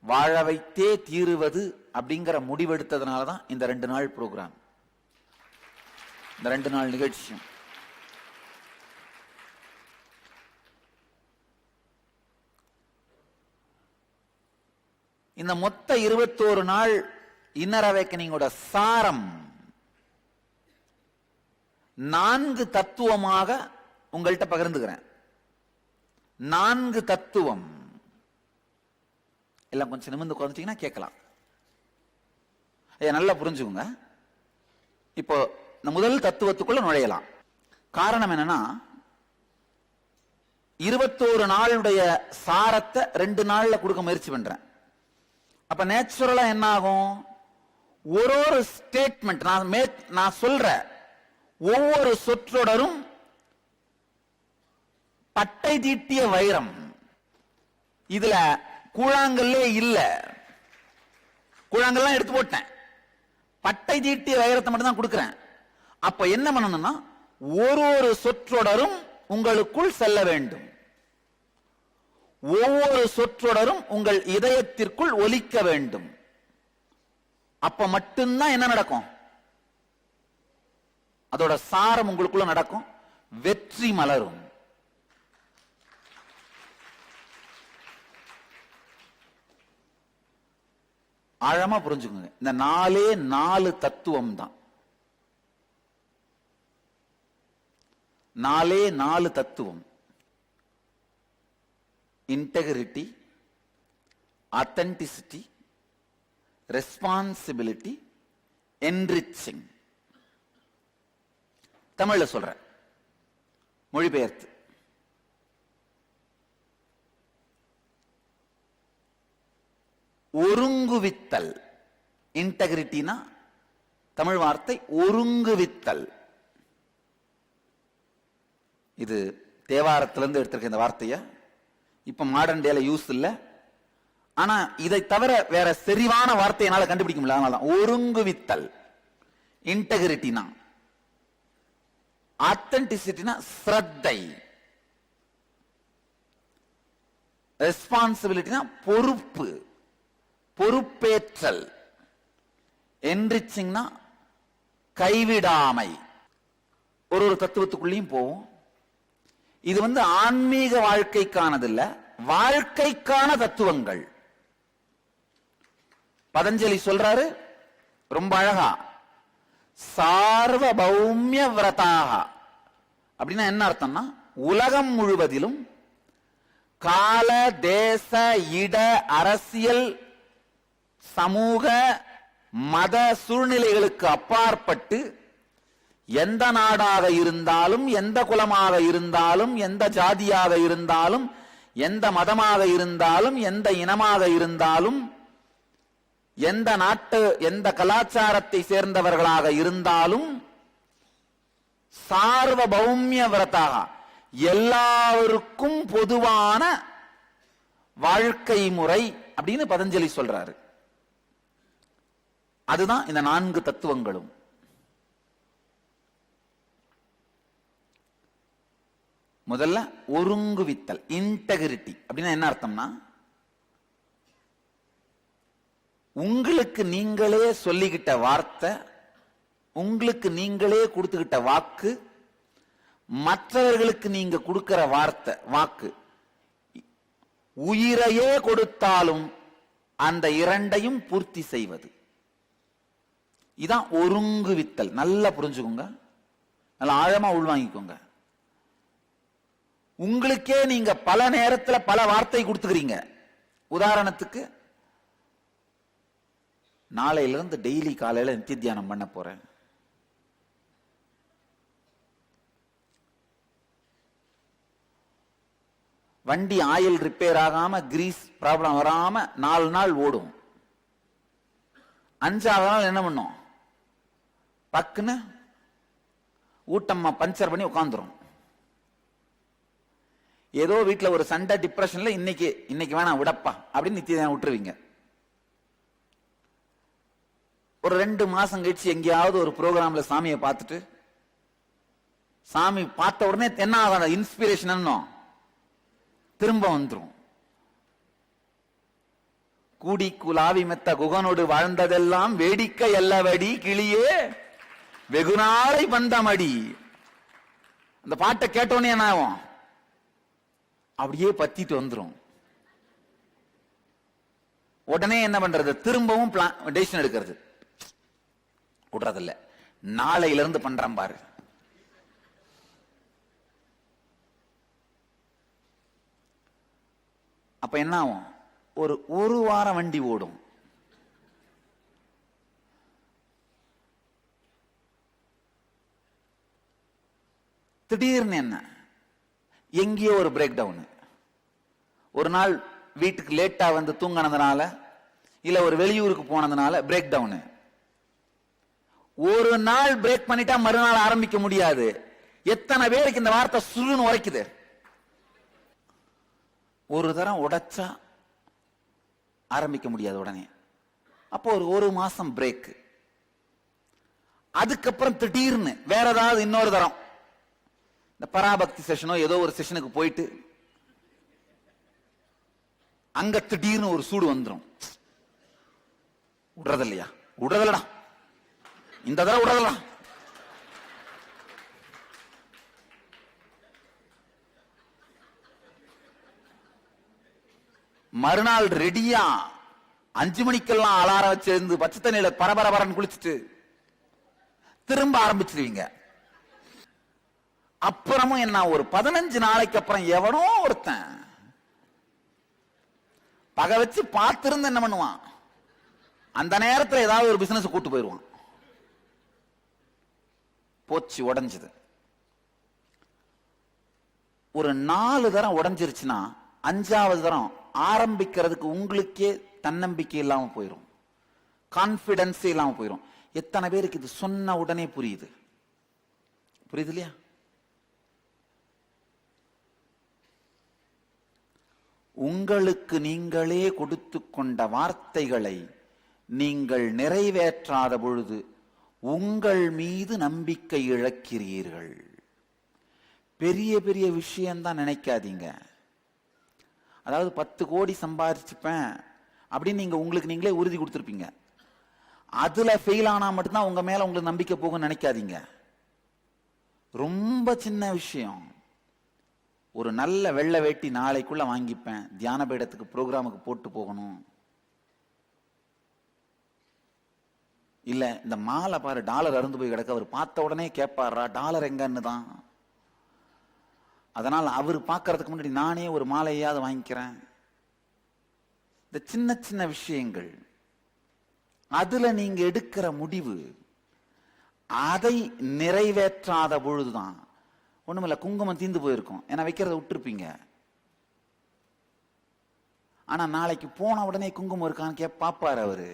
வாழ வைத்தே தீருவது அப்படிங்கிற முடிவெடுத்ததுனாலதான் இந்த 2 நாள் ப்ரோக்ராம், இந்த 2 நாள் நிகழ்ச்சி. இந்த மொத்த 21 நாள் இன்னர் அவேக்கனிங்கோட சாரம் 4 தத்துவமாக உங்கள்கிட்ட பகிர்ந்துக்கிறேன். 4 தத்துவம். எல்லாம் கொஞ்சம் நிமிர்ந்து உட்கார்ந்துட்டீங்கன்னா கேட்கலாம். நல்லா புரிஞ்சுக்குங்க. இப்போ இந்த முதல் தத்துவத்துக்குள்ள நுழையலாம். காரணம் என்னன்னா, 21 நாளுடைய சாரத்தை 2 நாள்ல கொடுக்க முயற்சி பண்றேன். அப்ப நேச்சுரலா என்ன ஆகும்? ஒரு ஸ்டேட்மெண்ட் நான் சொல்ற ஒவ்வொரு சொற்றொடரும் பட்டை தீட்டிய வைரம். இதுல கூழாங்கல்லே இல்ல, கூழாங்கல்லாம் எடுத்து போட்டேன், பட்டை தீட்டிய வைரத்தை மட்டும் தான் கொடுக்கிறேன். அப்ப என்ன பண்ணணும்னா, ஒரு சொற்றொடரும் உங்களுக்குள் செல்ல வேண்டும். ஒவ்வொரு சொற்றொடரும் உங்கள் இதயத்திற்குள் ஒலிக்க வேண்டும். அப்ப மட்டும்தான் என்ன நடக்கும்? அதோட சாரம் உங்களுக்குள்ள நடக்கும், வெற்றி மலரும். ஆழமா புரிஞ்சுக்கோங்க. இந்த 4 தத்துவம் தான். நாலு தத்துவம். Integrity, authenticity, responsibility, enriching. தமிழ்ல சொல்ற மொழிபெயர்த்து. ஒருங்குவித்தல். இன்டெகிரிட்டினா தமிழ் வார்த்தை ஒருங்குவித்தல். இது தேவாரத்திலிருந்து எடுத்திருக்க இந்த வார்த்தைய. இப்ப மாடர்ன் டேல யூஸ் இல்ல. ஆனா இதை தவிர வேற செறிவான வார்த்தை என்னால கண்டுபிடிக்க முடியல. அதனாலதான் ஒருங்குவித்தல். இன்டெகிரிட்டினா, ஆத்தென்டிசிட்டினா ஸ்ரத்தை, ரெஸ்பான்சிபிலிட்டினா பொறுப்பு, பொறுப்பேற்றல், என்ரிச்சிங்னா கைவிடாமை. ஒரு தத்துவத்துக்குள்ளேயும் போவோம். இது ஆன்மீக வாழ்க்கைக்கானது இல்ல, வாழ்க்கைக்கான தத்துவங்கள். பதஞ்சலி சொல்றாரு ரொம்ப அழகா, சார்வபௌமிய விரதாக அப்படின்னா என்ன அர்த்தம்னா, உலகம் முழுவதிலும் கால, தேச, இட, அரசியல், சமூக, மத சூழ்நிலைகளுக்கு அப்பாற்பட்டு எந்த நாடாக இருந்தாலும், எந்த குலமாக இருந்தாலும், எந்த ஜாதியாக இருந்தாலும், எந்த மதமாக இருந்தாலும், எந்த இனமாக இருந்தாலும், எந்த நாட்டு எந்த கலாச்சாரத்தை சேர்ந்தவர்களாக இருந்தாலும், சார்வபௌமிய விரதாக எல்லாருக்கும் பொதுவான வாழ்க்கை முறை அப்படின்னு பதஞ்சலி சொல்றாரு. அதுதான் இந்த 4 தத்துவங்களும். முதல்ல ஒருங்குவித்தல், இன்டெகிரிட்டி அப்படின்னா என்ன அர்த்தம்னா, உங்களுக்கு நீங்களே சொல்லிக்கிட்ட வார்த்தை, உங்களுக்கு நீங்களே கொடுத்துக்கிட்ட வாக்கு, மற்றவர்களுக்கு நீங்க கொடுக்கிற வார்த்தை வாக்கு, உயிரையே கொடுத்தாலும் அந்த இரண்டையும் பூர்த்தி செய்வது. இதான் ஒருங்குவித்தல். நல்லா புரிஞ்சுக்கோங்க, நல்லா ஆழமா உள்வாங்கிக்கோங்க. உங்களுக்கே நீங்க பல நேரத்தில் பல வார்த்தை கொடுத்துக்கிறீங்க. உதாரணத்துக்கு, நாளையிலிருந்து டெய்லி காலையில நித்திய தியானம் பண்ண போறேன். வண்டி ஆயில் ரிப்பேர் ஆகாம, கிரீஸ் ப்ராப்ளம் வராம 4 நாள் ஓடும். 5ஆவது நாள் என்ன பண்ணும், பக்குன்னு ஊட்டம்மா பஞ்சர் பண்ணி உட்காந்துரும். ஏதோ வீட்டுல ஒரு சண்டை, டிப்ரெஷன்ல இன்னைக்கு வேணாம் விடப்பா அப்படின்னு நித்திய விட்டுருவீங்க. ஒரு 2 மாசம் கழிச்சு எங்கேயாவது ஒரு ப்ரோக்ராம்ல சாமியை பார்த்துட்டு, சாமி பார்த்த உடனே என்ன ஆகும், இன்ஸ்பிரேஷன் திரும்ப வந்துரும். கூடி குலாவி மெத்த குகனோடு வாழ்ந்ததெல்லாம் வேடிக்கை அல்லவடி கிளியே வெகுநாளை பந்தமடி. அந்த பாட்டை கேட்டோன்னே என்ன ஆகும், அப்படியே பத்திட்டு வந்துரும். உடனே என்ன பண்றது, திரும்பவும் டெசிஷன் எடுக்கிறது. விடுறதில்ல, நாளையில இருந்து பண்றேன் பாரு. அப்ப என்ன ஆகும், ஒரு வாரம் வண்டி ஓடும். திடீர்னு என்ன, எங்கேயோ ஒரு பிரேக் டவுன். ஒரு நாள் வீட்டுக்கு லேட்டா வந்து தூங்கினதுனால, இல்ல ஒரு வெளியூருக்கு போனதுனால பிரேக் டவுன். ஒரு நாள் பிரேக் பண்ணிட்டா மறுநாள் ஆரம்பிக்க முடியாது. எத்தனை பேருக்கு இந்த வார்த்தை சுருன்னு உரைக்குது. ஒரு தரம் உடைச்சா ஆரம்பிக்க முடியாது உடனே. அப்போ ஒரு மாசம் பிரேக். அதுக்கப்புறம் திடீர்னு வேற ஏதாவது இன்னொரு தரம், இந்த பராபக்தி செஷனோ ஏதோ ஒரு செஷனுக்கு போயிட்டு அங்க திடீர்னு ஒரு சூடு வந்துடும். விடுறது இல்லையா, விடுறதில்லடா, இந்த தடவை விடுறதில்ல. மறுநாள் ரெடியா 5 மணிக்கெல்லாம் அலாரம் வச்சிருந்து பச்சை தண்ணியில பரபரன்னு குளிச்சுட்டு திரும்ப ஆரம்பிச்சிருவீங்க. அப்புறமும் என்ன ஒரு 15 நாளைக்கு அப்புறம் எவனோ ஒருத்தன் பகை வச்சு பார்த்திருந்து என்ன பண்ணுவான், அந்த நேரத்தில் ஏதாவது ஒரு பிசினஸ் கூட்டு போயிடுவான். போச்சு, உடைஞ்சது. ஒரு 4 தரம் உடைஞ்சிருச்சுன்னா 5வது தரம் ஆரம்பிக்கிறதுக்கு உங்களுக்கே தன்னம்பிக்கை இல்லாம போயிடும், கான்பிடன்ஸ் இல்லாம போயிடும். எத்தனை பேருக்கு இது சொன்ன உடனே புரியுது? புரியுது இல்லையா? உங்களுக்கு நீங்களே கொடுத்து கொண்ட வார்த்தைகளை நீங்கள் நிறைவேற்றாத பொழுது உங்கள் மீது நம்பிக்கை இழக்கிறீர்கள். பெரிய பெரிய விஷயம்தான் நினைக்காதீங்க. அதாவது 10 கோடி சம்பாதிச்சுப்பேன் அப்படின்னு நீங்க உங்களுக்கு நீங்களே உறுதி கொடுத்துருப்பீங்க. அதுல ஃபெயில் ஆனா மட்டும்தான் உங்க மேல உங்களுக்கு நம்பிக்கை போகும்னு நினைக்காதீங்க. ரொம்ப சின்ன விஷயம். ஒரு நல்ல வெள்ளை வேட்டி நாளைக்குள்ள வாங்கிப்பேன், தியான பீடத்துக்கு ப்ரோக்ராமுக்கு போட்டு போகணும். இல்ல இந்த மாலை பாரு, டாலர் அருந்து போய் கிடக்க, அவர் பார்த்த உடனே கேட்பாரா டாலர் எங்கன்னு தான். அதனால் அவர் பார்க்கறதுக்கு முன்னாடி நானே ஒரு மாலையாவது வாங்கிக்கிறேன். இந்த சின்ன சின்ன விஷயங்கள், அதுல நீங்க எடுக்கிற முடிவு, அதை நிறைவேற்றாத பொழுதுதான். ஒண்ணுமில்ல, குங்குமம் தீந்து போயிருக்கும், ஏன்னா வைக்கிறத விட்டுருப்பீங்க. ஆனா நாளைக்கு போன உடனே குங்குமம் இருக்கான்னு பாப்பாரு அவரு.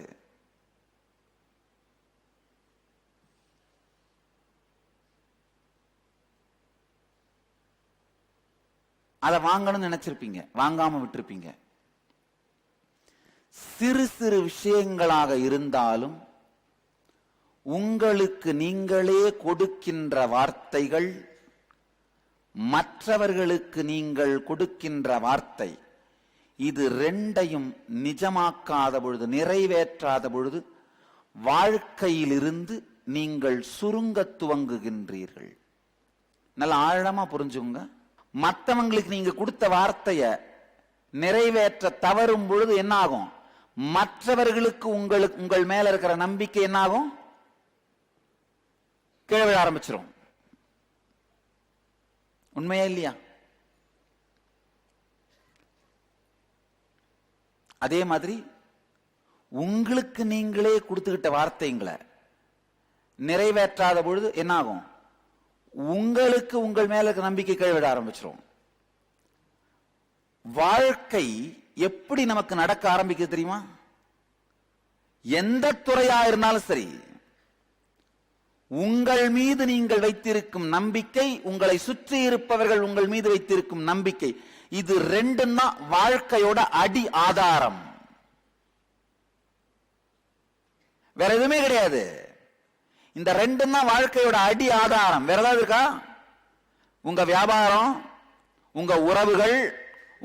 அதை வாங்கணும்னு நினைச்சிருப்பீங்க, வாங்காம விட்டுருப்பீங்க. சிறு சிறு விஷயங்களாக இருந்தாலும் உங்களுக்கு நீங்களே கொடுக்கின்ற வார்த்தைகள், மற்றவர்களுக்கு நீங்கள் கொடுக்கின்ற வார்த்தை, இது 2ஐயும் நிஜமாக்காத பொழுது, நிறைவேற்றாத பொழுது வாழ்க்கையிலிருந்து நீங்கள் சுருங்க துவங்குகின்றீர்கள். நல்ல ஆழமா புரிஞ்சுங்க. மற்றவங்களுக்கு நீங்க கொடுத்த வார்த்தைய நிறைவேற்ற தவறும் பொழுது என்ன ஆகும்? மற்றவர்களுக்கு உங்கள் மேல இருக்கிற நம்பிக்கை என்ன ஆகும்? கீழே விழ ஆரம்பிச்சிடும். உண்மையா இல்லையா? அதே மாதிரி உங்களுக்கு நீங்களே கொடுத்துக்கிட்ட வார்த்தைங்களை நிறைவேற்றாத பொழுது என்ன ஆகும்? உங்களுக்கு உங்கள் மேல இருக்க நம்பிக்கை கீழே ஆரம்பிச்சிடும். வாழ்க்கை எப்படி நமக்கு நடக்க ஆரம்பிக்குது தெரியுமா? எந்த துறையா இருந்தாலும் சரி, உங்கள் மீது நீங்கள் வைத்திருக்கும் நம்பிக்கை, உங்களை சுற்றி இருப்பவர்கள் உங்கள் மீது வைத்திருக்கும் நம்பிக்கை, இது 2 தான் வாழ்க்கையோட அடி ஆதாரம். வேற எதுவுமே கிடையாது. இந்த 2 தான் வாழ்க்கையோட அடி ஆதாரம். வேற ஏதாவது இருக்கா? உங்க வியாபாரம், உங்க உறவுகள்,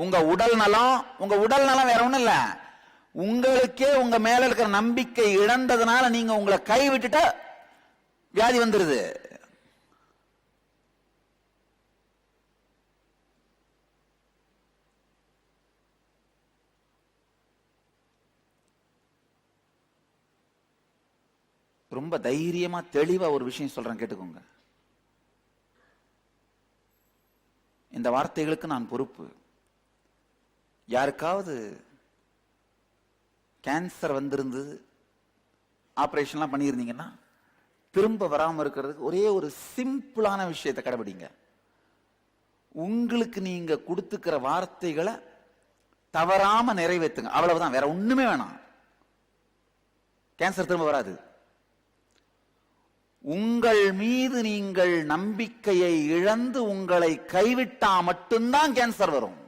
உங்க உடல் நலம். உங்க உடல் நலம் வேற ஒண்ணும் இல்ல, உங்களுக்கே உங்க மேல இருக்கிற நம்பிக்கை இழந்ததுனால நீங்க உங்களை கைவிட்டுட்டா வியாதி வந்துருது. ரொம்ப தைரியமா தெளிவா ஒரு விஷயம் சொல்றேன், கேட்டுக்கோங்க. இந்த வார்த்தைகளுக்கு நான் பொறுப்பு. யாருக்காவது கேன்சர் வந்திருந்து ஆபரேஷன்லாம் பண்ணியிருந்தீங்கன்னா திரும்ப வராம இருக்கிறதுக்கு ஒரே ஒரு சிம்பிளான விஷயத்தை கடைபிடிங்க. உங்களுக்கு நீங்க கொடுத்துக்கிற வார்த்தைகளை தவறாம நிறைவேற்றுங்க, அவ்வளவுதான். வேற ஒண்ணுமே வேணாம். கேன்சர் திரும்ப வராது. உங்கள் மீது நீங்கள் நம்பிக்கையை இழந்து உங்களை கைவிட்டா மட்டும்தான் கேன்சர் வரும்.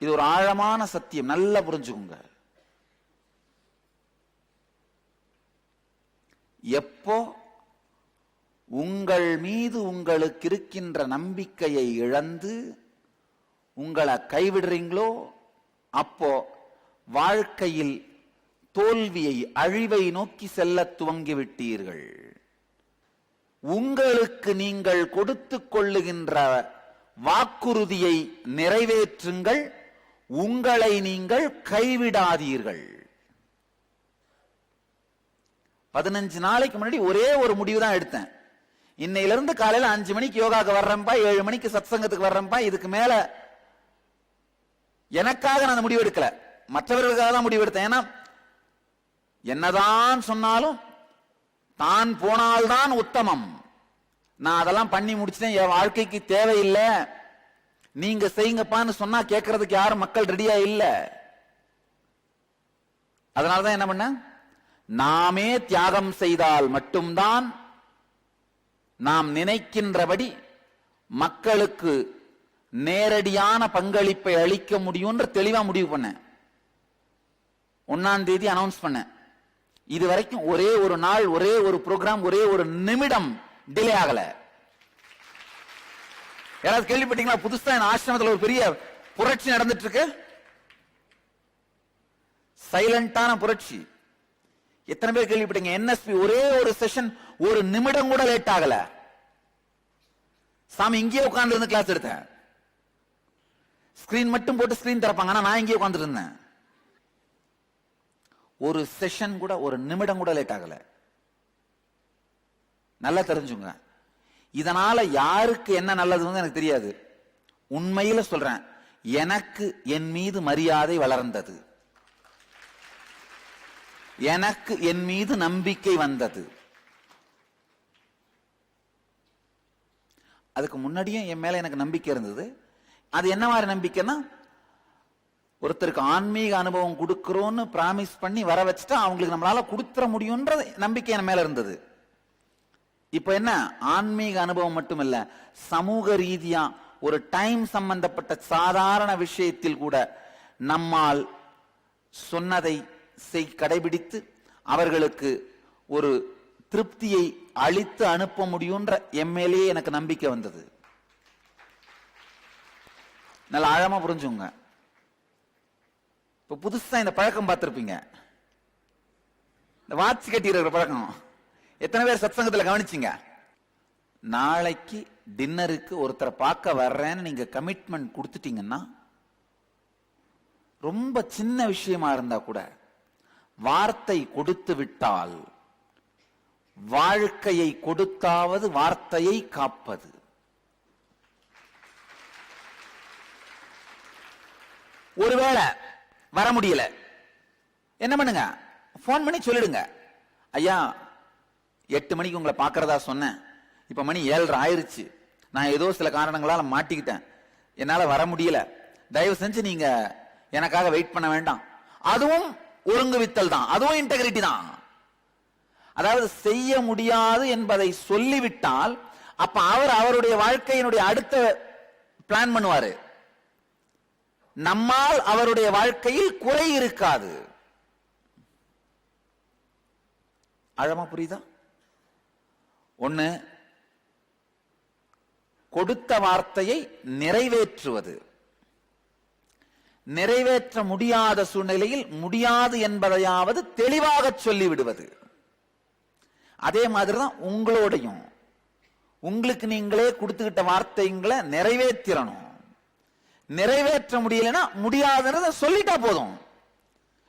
இது ஒரு ஆழமான சத்தியம், நல்லா புரிஞ்சுக்குங்க. எப்போ உங்கள் மீது உங்களுக்கு இருக்கின்ற நம்பிக்கையை இழந்து உங்களை கைவிடுறீங்களோ, அப்போ வாழ்க்கையில் தோல்வியை, அழிவை நோக்கி செல்ல துவங்கிவிட்டீர்கள். உங்களுக்கு நீங்கள் கொடுத்துக் கொள்ளுகின்ற வாக்குறுதியை நிறைவேற்றுங்கள், உங்களை நீங்கள் கைவிடாதீர்கள். 15 நாளைக்கு முன்னாடி ஒரே ஒரு முடிவு தான் எடுத்தேன். இன்னையில இருந்து காலையில 5 மணிக்கு யோகாக்கு வர்றேன்ப்பா, 7 மணிக்கு சத்சங்கத்துக்கு வர்றேன்ப்பா. இதுக்கு மேல எனக்காக நான் அந்த முடிவு எடுக்கல, மற்றவர்களுக்காக தான் முடிவு எடுத்தேன். ஏன்னா என்னதான் சொன்னாலும் தான் போனால்தான் உத்தமம். நான் அதெல்லாம் பண்ணி முடிச்சிட்டேன், என் வாழ்க்கைக்கு தேவையில்லை, நீங்க செய்யுங்கப்பான்னு சொன்னா கேட்கறதுக்கு யாரும் மக்கள் ரெடியா இல்ல. அதனாலதான் என்ன பண்ண, நாமே தியாகம் செய்தால் மட்டும்தான் நாம் நினைக்கின்றபடி மக்களுக்கு நேரடியான பங்களிப்பை அளிக்க முடியும்ன்ற தெளிவா முடிவு பண்ணேன். 1ஆம் தேதி அனௌன்ஸ் பண்ணேன். இது வரைக்கும் ஒரே ஒரு நாள், ஒரே ஒரு ப்ரோக்ராம், ஒரே ஒரு நிமிடம் டிலே ஆகல. யாராவது கேள்விப்பட்டீங்களா? புதுசா என் ஆசிரமத்தில் ஒரு பெரிய புரட்சி நடந்துட்டு இருக்கு. சைலண்டான புரட்சி. எத்தனை பேர் கேள்விப்பட்டீங்க? என்எஸ்பி ஒரே ஒரு செஷன் ஒரு நிமிடம் கூட லேட் ஆகல. சாமி இங்கேயே உட்கார்ந்து இருந்து கிளாஸ் எடுத்தேன். ஸ்கிரீன் மட்டும் போட்டு ஸ்கிரீன் திறப்பாங்க, ஆனா நான் இங்கேயே உட்கார்ந்து இருந்தேன். ஒரு செஷன் கூட ஒரு நிமிடம் கூட லேட் ஆகல. நல்லா தெரிஞ்சுங்க. இதனால யாருக்கு என்ன நல்லதுன்னு எனக்கு தெரியாது. உண்மையில சொல்றேன், எனக்கு என் மீது மரியாதை வளர்ந்தது, எனக்கு என் மீது நம்பிக்கை வந்தது. அதுக்கு முன்னாடியும் என் மேல எனக்கு நம்பிக்கை இருந்தது. அது என்ன மாதிரி நம்பிக்கைன்னா, ஒருத்தருக்கு ஆன்மீக அனுபவம் கொடுக்கிறோன்னு பிராமிஸ் பண்ணி வர வச்சுட்டா அவங்களுக்கு நம்மளால கொடுத்துற முடியும்ன்ற நம்பிக்கை என் மேல இருந்தது. இப்ப என்ன, ஆன்மீக அனுபவம் மட்டும் இல்ல, சமூக ரீதியா ஒரு டைம் சம்பந்தப்பட்ட சாதாரண விஷயத்தில் கூட நம்மால் சொன்னதை கடைபிடித்து அவர்களுக்கு ஒரு திருப்தியை அளித்து அனுப்ப முடியும்ன்ற எம்எல்ஏ எனக்கு நம்பிக்கை வந்தது. நல்ல ஆழமா புரிஞ்சுங்க. இப்ப புதுசா இந்த பழக்கம் பார்த்திருப்பீங்க, இந்த வாட்ச் கட்டிடுற பழக்கம். எத்தனை பேர் சத்சங்கத்தில் கவனிச்சீங்க? நாளைக்கு டின்னருக்கு ஒருத்தரை பார்க்க வர்றேன்னு நீங்க கமிட்மெண்ட் கொடுத்துட்டீங்கன்னா, ரொம்ப சின்ன விஷயமா இருந்தா கூட வார்த்தை கொடுத்து விட்டால் வாழ்க்கையை கொடுத்தாவது வார்த்தையை காப்பது. ஒருவேளை வர முடியல, என்ன பண்ணுங்க, போன் பண்ணி சொல்லிடுங்க, ஐயா 8 மணிக்கு உங்களை பார்க்கறதா சொன்னேன், இப்ப மணி 7:30 ஆயிருச்சு, நான் ஏதோ சில காரணங்களால மாட்டிக்கிட்டேன், என்னால வர முடியல, தயவு செஞ்சு நீங்க எனக்காக வெயிட் பண்ண வேண்டாம். அதுவும் ஒருங்குவித்தல் தான், அதுவும் இன்டெகிரிட்டி தான். அதாவது செய்ய முடியாது என்பதை சொல்லிவிட்டால் அப்ப அவர் அவருடைய வாழ்க்கையினுடைய அடுத்த பிளான் பண்ணுவாரு. நம்மால் அவருடைய வாழ்க்கையில் குறை இருக்காது. ஆழமா புரியுதா? ஒண்ணு, கொடுத்த வார்த்தையை நிறைவேற்றுவது. நிறைவேற்ற முடியாத சூழ்நிலையில் முடியாது என்பதையாவது தெளிவாக சொல்லிவிடுவது. அதே மாதிரிதான் உங்களோடையும், உங்களுக்கு நீங்களே கொடுத்துக்கிட்ட வார்த்தைங்களை நிறைவேற்றணும். நிறைவேற்ற முடியலன்னா முடியாதுன்றத சொல்லிட்டா போதும்.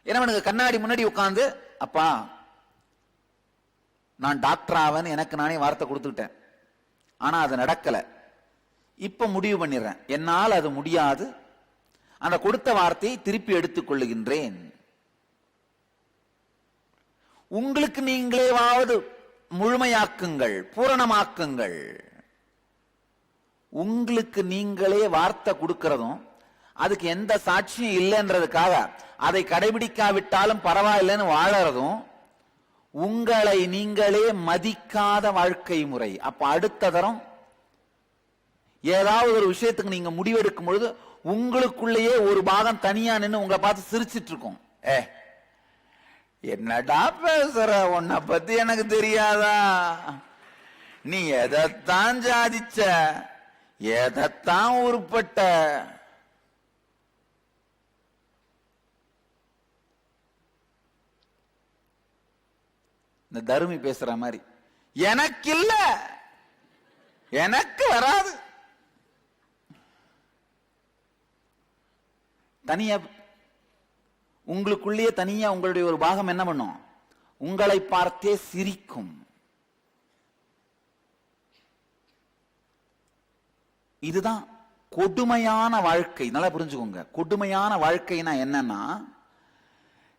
என்ன பண்ணுங்க, கண்ணாடி முன்னாடி உட்கார்ந்து, அப்பா நான் டாக்டர் ஆவேன்னு எனக்கு நானே வார்த்தை கொடுத்துக்கிட்டேன், ஆனா அது நடக்கல, இப்ப முடிவு பண்ணிடுறேன், என்னால் அது முடியாது, அந்த கொடுத்த வார்த்தையை திருப்பி எடுத்துக் கொள்ளுகின்றேன். உங்களுக்கு நீங்களேவாவது முழுமையாக்குங்கள், பூரணமாக்குங்கள். உங்களுக்கு நீங்களே வார்த்தை கொடுக்கிறதும் அதுக்கு எந்த சாட்சியும் இல்லைன்றதுக்காக அதை கடைபிடிக்காவிட்டாலும் பரவாயில்லைன்னு வாழறதும் உங்களை நீங்களே மதிக்காத வாழ்க்கை முறை. அப்ப அடுத்த தரம் ஏதாவது ஒரு விஷயத்துக்கு நீங்க முடிவெடுக்கும் பொழுது உங்களுக்குள்ளேயே ஒரு பாகம் தனியா நின்று உங்களை பார்த்து சிரிச்சிட்டு இருக்கும். என்னடா பேசுற, உன்னை பத்தி எனக்கு தெரியாதா, நீ எதைத்தான் சாதிச்ச, எதைத்தான் உருப்பட்ட. இந்த தருமி பேசுற மாதிரி, எனக்கு இல்ல, எனக்கு வராது. தனியா உங்களுக்குள்ளேயே தனியா உங்களுடைய ஒரு பாகம் என்ன பண்ணும், உங்களை பார்த்தே சிரிக்கும். இதுதான் கொடுமையான வாழ்க்கை. நல்லா புரிஞ்சுக்கோங்க. கொடுமையான வாழ்க்கைனா என்னன்னா,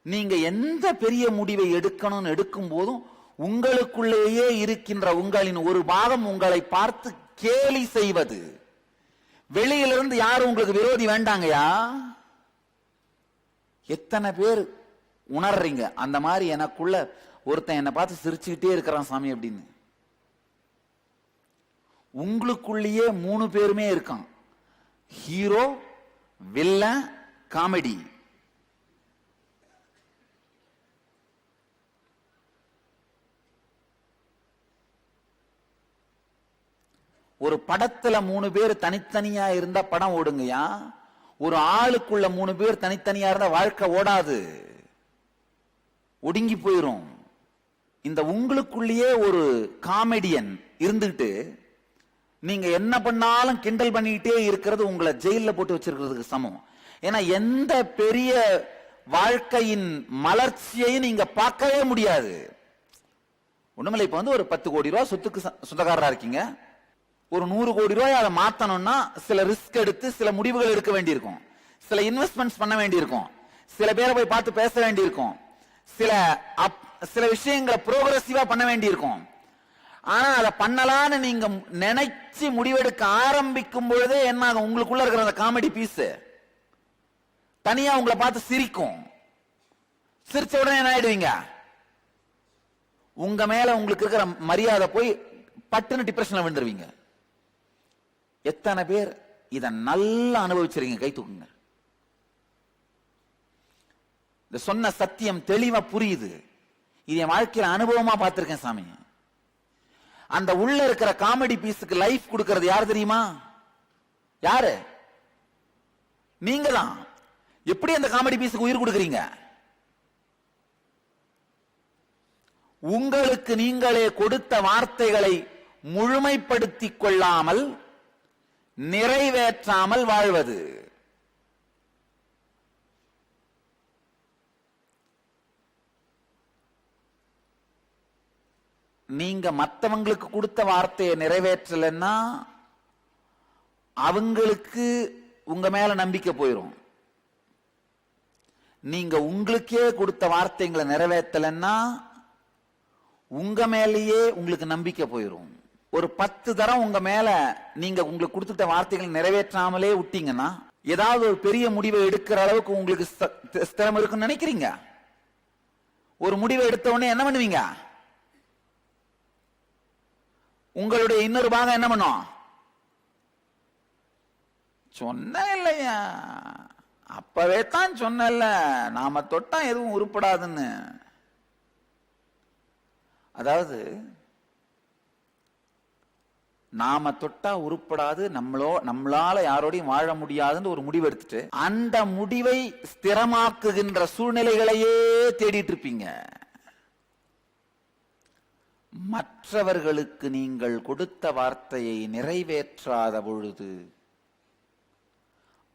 நீங்க எந்த பெரிய முடிவை எடுக்கணும்னு எடுக்கும் போதும் உங்களுக்குள்ளேயே இருக்கின்ற உங்களின் ஒரு பாகம் உங்களை பார்த்து கேலி செய்வது. வெளியிலிருந்து யாரும் உங்களுக்கு விரோதி வேண்டாங்கயா. எத்தனை பேர் உணர்றீங்க அந்த மாதிரி எனக்குள்ள ஒருத்தன் என்னை பார்த்து சிரிச்சுக்கிட்டே இருக்கிறான் சாமி அப்படின்னு? உங்களுக்குள்ளேயே 3 பேருமே இருக்கான். Hero, villain, comedy. ஒரு படத்துல 3 பேர் தனித்தனியா இருந்தா படம் ஓடுங்கயா. ஒரு ஆளுக்குள்ள 3 பேர் தனித்தனியா இருந்தா வாழ்க்கை ஓடாது, ஒடுங்கி போயிரும். இந்த உங்களுக்குள்ளேயே ஒரு காமெடியன் இருந்துட்டு நீங்க என்ன பண்ணாலும் கிண்டல் பண்ணிக்கிட்டே இருக்கிறது உங்களை ஜெயில போட்டு வச்சிருக்கிறதுக்கு சமம். ஏன்னா எந்த பெரிய வாழ்க்கையின் மலர்ச்சியையும் நீங்க பார்க்கவே முடியாது. ஒண்ணுமில்லை, இப்ப ஒரு 10 கோடி ரூபாய் சொத்துக்கு சொந்தக்காரரா இருக்கீங்க. ஒரு 100 கோடி ரூபாய் அதை மாத்தணும்னா சில ரிஸ்க் எடுத்து சில முடிவுகள் எடுக்க வேண்டியிருக்கும், சில இன்வெஸ்ட்மெண்ட்ஸ் பண்ண வேண்டியிருக்கும், சில பேரை போய் பார்த்து பேச வேண்டியிருக்கும், சில விஷயங்களை ப்ரோக்ரசிவா பண்ண வேண்டியிருக்கும். ஆனா அதை பண்ணலான்னு நீங்க நினைச்சு முடிவெடுக்க ஆரம்பிக்கும் பொழுதே என்ன ஆகும்? உங்களுக்குள்ள இருக்கிற அந்த காமெடி பீஸ் தனியா உங்களை பார்த்து சிரிக்கும். சிரிச்ச உடனே என்ன ஆயிடுவீங்க? உங்க மேல உங்களுக்கு இருக்கிற மரியாதை போய் பட்டுன்னு டிப்ரெஷன்ல விழுந்துருவீங்க. எத்தனை பேர் இத நல்லா அனுபவிச்சிருக்கீங்க? கை தூக்குங்க. இந்த சொன்ன சத்தியம் தெளிவா புரியுது. இது என் வாழ்க்கையில அனுபவமா பார்த்திருக்கேன் சாமி. அந்த உள்ள இருக்கிற காமெடி பீஸுக்கு லைஃப் கொடுக்கிறது யாரு தெரியுமா? யாரு? நீங்க தான். எப்படி அந்த காமெடி பீஸுக்கு உயிர் கொடுக்கறீங்க? உங்களுக்கு நீங்களே கொடுத்த வார்த்தைகளை முழுமைப்படுத்திக் கொள்ளாமல் நிறைவேற்றாமல் வாழ்வது. நீங்க மற்றவங்களுக்கு கொடுத்த வார்த்தையை நிறைவேற்றலன்னா அவங்களுக்கு உங்க மேல நம்பிக்கை போயிடும். நீங்க உங்களுக்கே கொடுத்த வார்த்தைகளை நிறைவேற்றலன்னா உங்க மேலேயே உங்களுக்கு நம்பிக்கை போயிடும். ஒரு 10 தரம் உங்க மேல நீங்க உங்களுக்கு கொடுத்துட்ட வார்த்தைகளை நிறைவேற்றாமலே விட்டீங்கன்னா ஏதாவது ஒரு பெரிய முடிவை எடுக்கிற அளவுக்கு உங்களுக்கு ஸ்திரம் இருக்குன்னு நினைக்கிறீங்க? ஒரு முடிவை எடுத்த உடனே என்ன பண்ணுவீங்க? உங்களுடைய இன்னொரு பாகம் என்ன பண்ணும்? சொன்ன இல்லையா, அப்பவே தான் சொன்னல, நாம தொட்டா எதுவும் உருப்படாதுன்னு. அதாவது நாம தொட்டா உருப்படாது, நம்மளால யாரோடையும் வாழ முடியாதுன்னு ஒரு முடிவு எடுத்துட்டு அந்த முடிவை ஸ்திரமாக்குகின்ற சூழ்நிலைகளையே தேடிட்டு இருப்பீங்க. மற்றவர்களுக்கு நீங்கள் கொடுத்த வார்த்தையை நிறைவேற்றாத பொழுது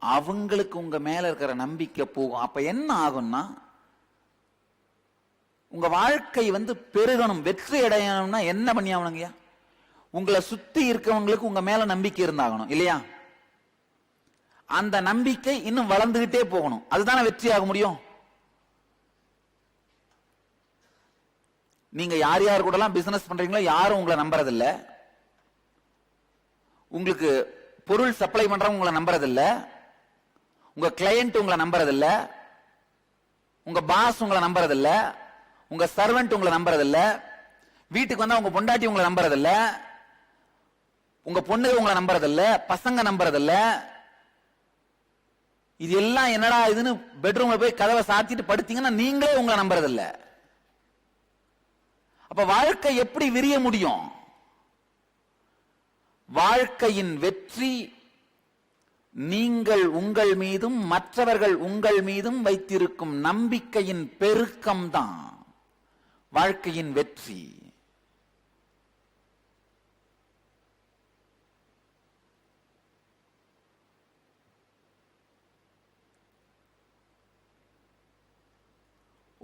அவங்களுக்கு உங்க மேல இருக்கிற நம்பிக்கை போகும். அப்ப என்ன ஆகும்னா, உங்க வாழ்க்கை பெருகணும், வெற்றி அடையணும்னா என்ன பண்ணி ஆகணுங்க? உங்களை சுத்தி இருக்கவங்களுக்கு உங்க மேல நம்பிக்கை இருந்தாகணும் இல்லையா? அந்த நம்பிக்கை இன்னும் வளர்ந்துகிட்டே போகணும். அதுதானே வெற்றி ஆக முடியும். நீங்க யார் யார் கூட எல்லாம் பிசினஸ் பண்றீங்களோ யாரும் உங்களை நம்புறதில்ல. உங்களுக்கு பொருள் சப்ளை பண்றவங்க உங்களை நம்புறதில்ல. உங்க கிளையண்ட் உங்களை நம்புறதில்ல. உங்க பாஸ் உங்களை நம்புறதில்ல. உங்க சர்வெண்ட் உங்களை நம்புறதில்ல. வீட்டுக்கு வந்தா உங்க பொண்டாட்டி உங்களை நம்புறதில்ல. உங்க பொண்ணுங்க உங்களை நம்புறதில்ல. பசங்க நம்புறதில்ல. இது எல்லாம் என்னடா இதுன்னு பெட்ரூம்ல போய் கதவை சாத்திட்டு படுத்தீங்கன்னா நீங்களே உங்களை நம்புறதில்ல. அப்ப வாழ்க்கை எப்படி விரிய முடியும்? வாழ்க்கையின் வெற்றி நீங்கள் உங்கள் மீதும் மற்றவர்கள் உங்கள் மீதும் வைத்திருக்கும் நம்பிக்கையின் பெருக்கம்தான் வாழ்க்கையின் வெற்றி.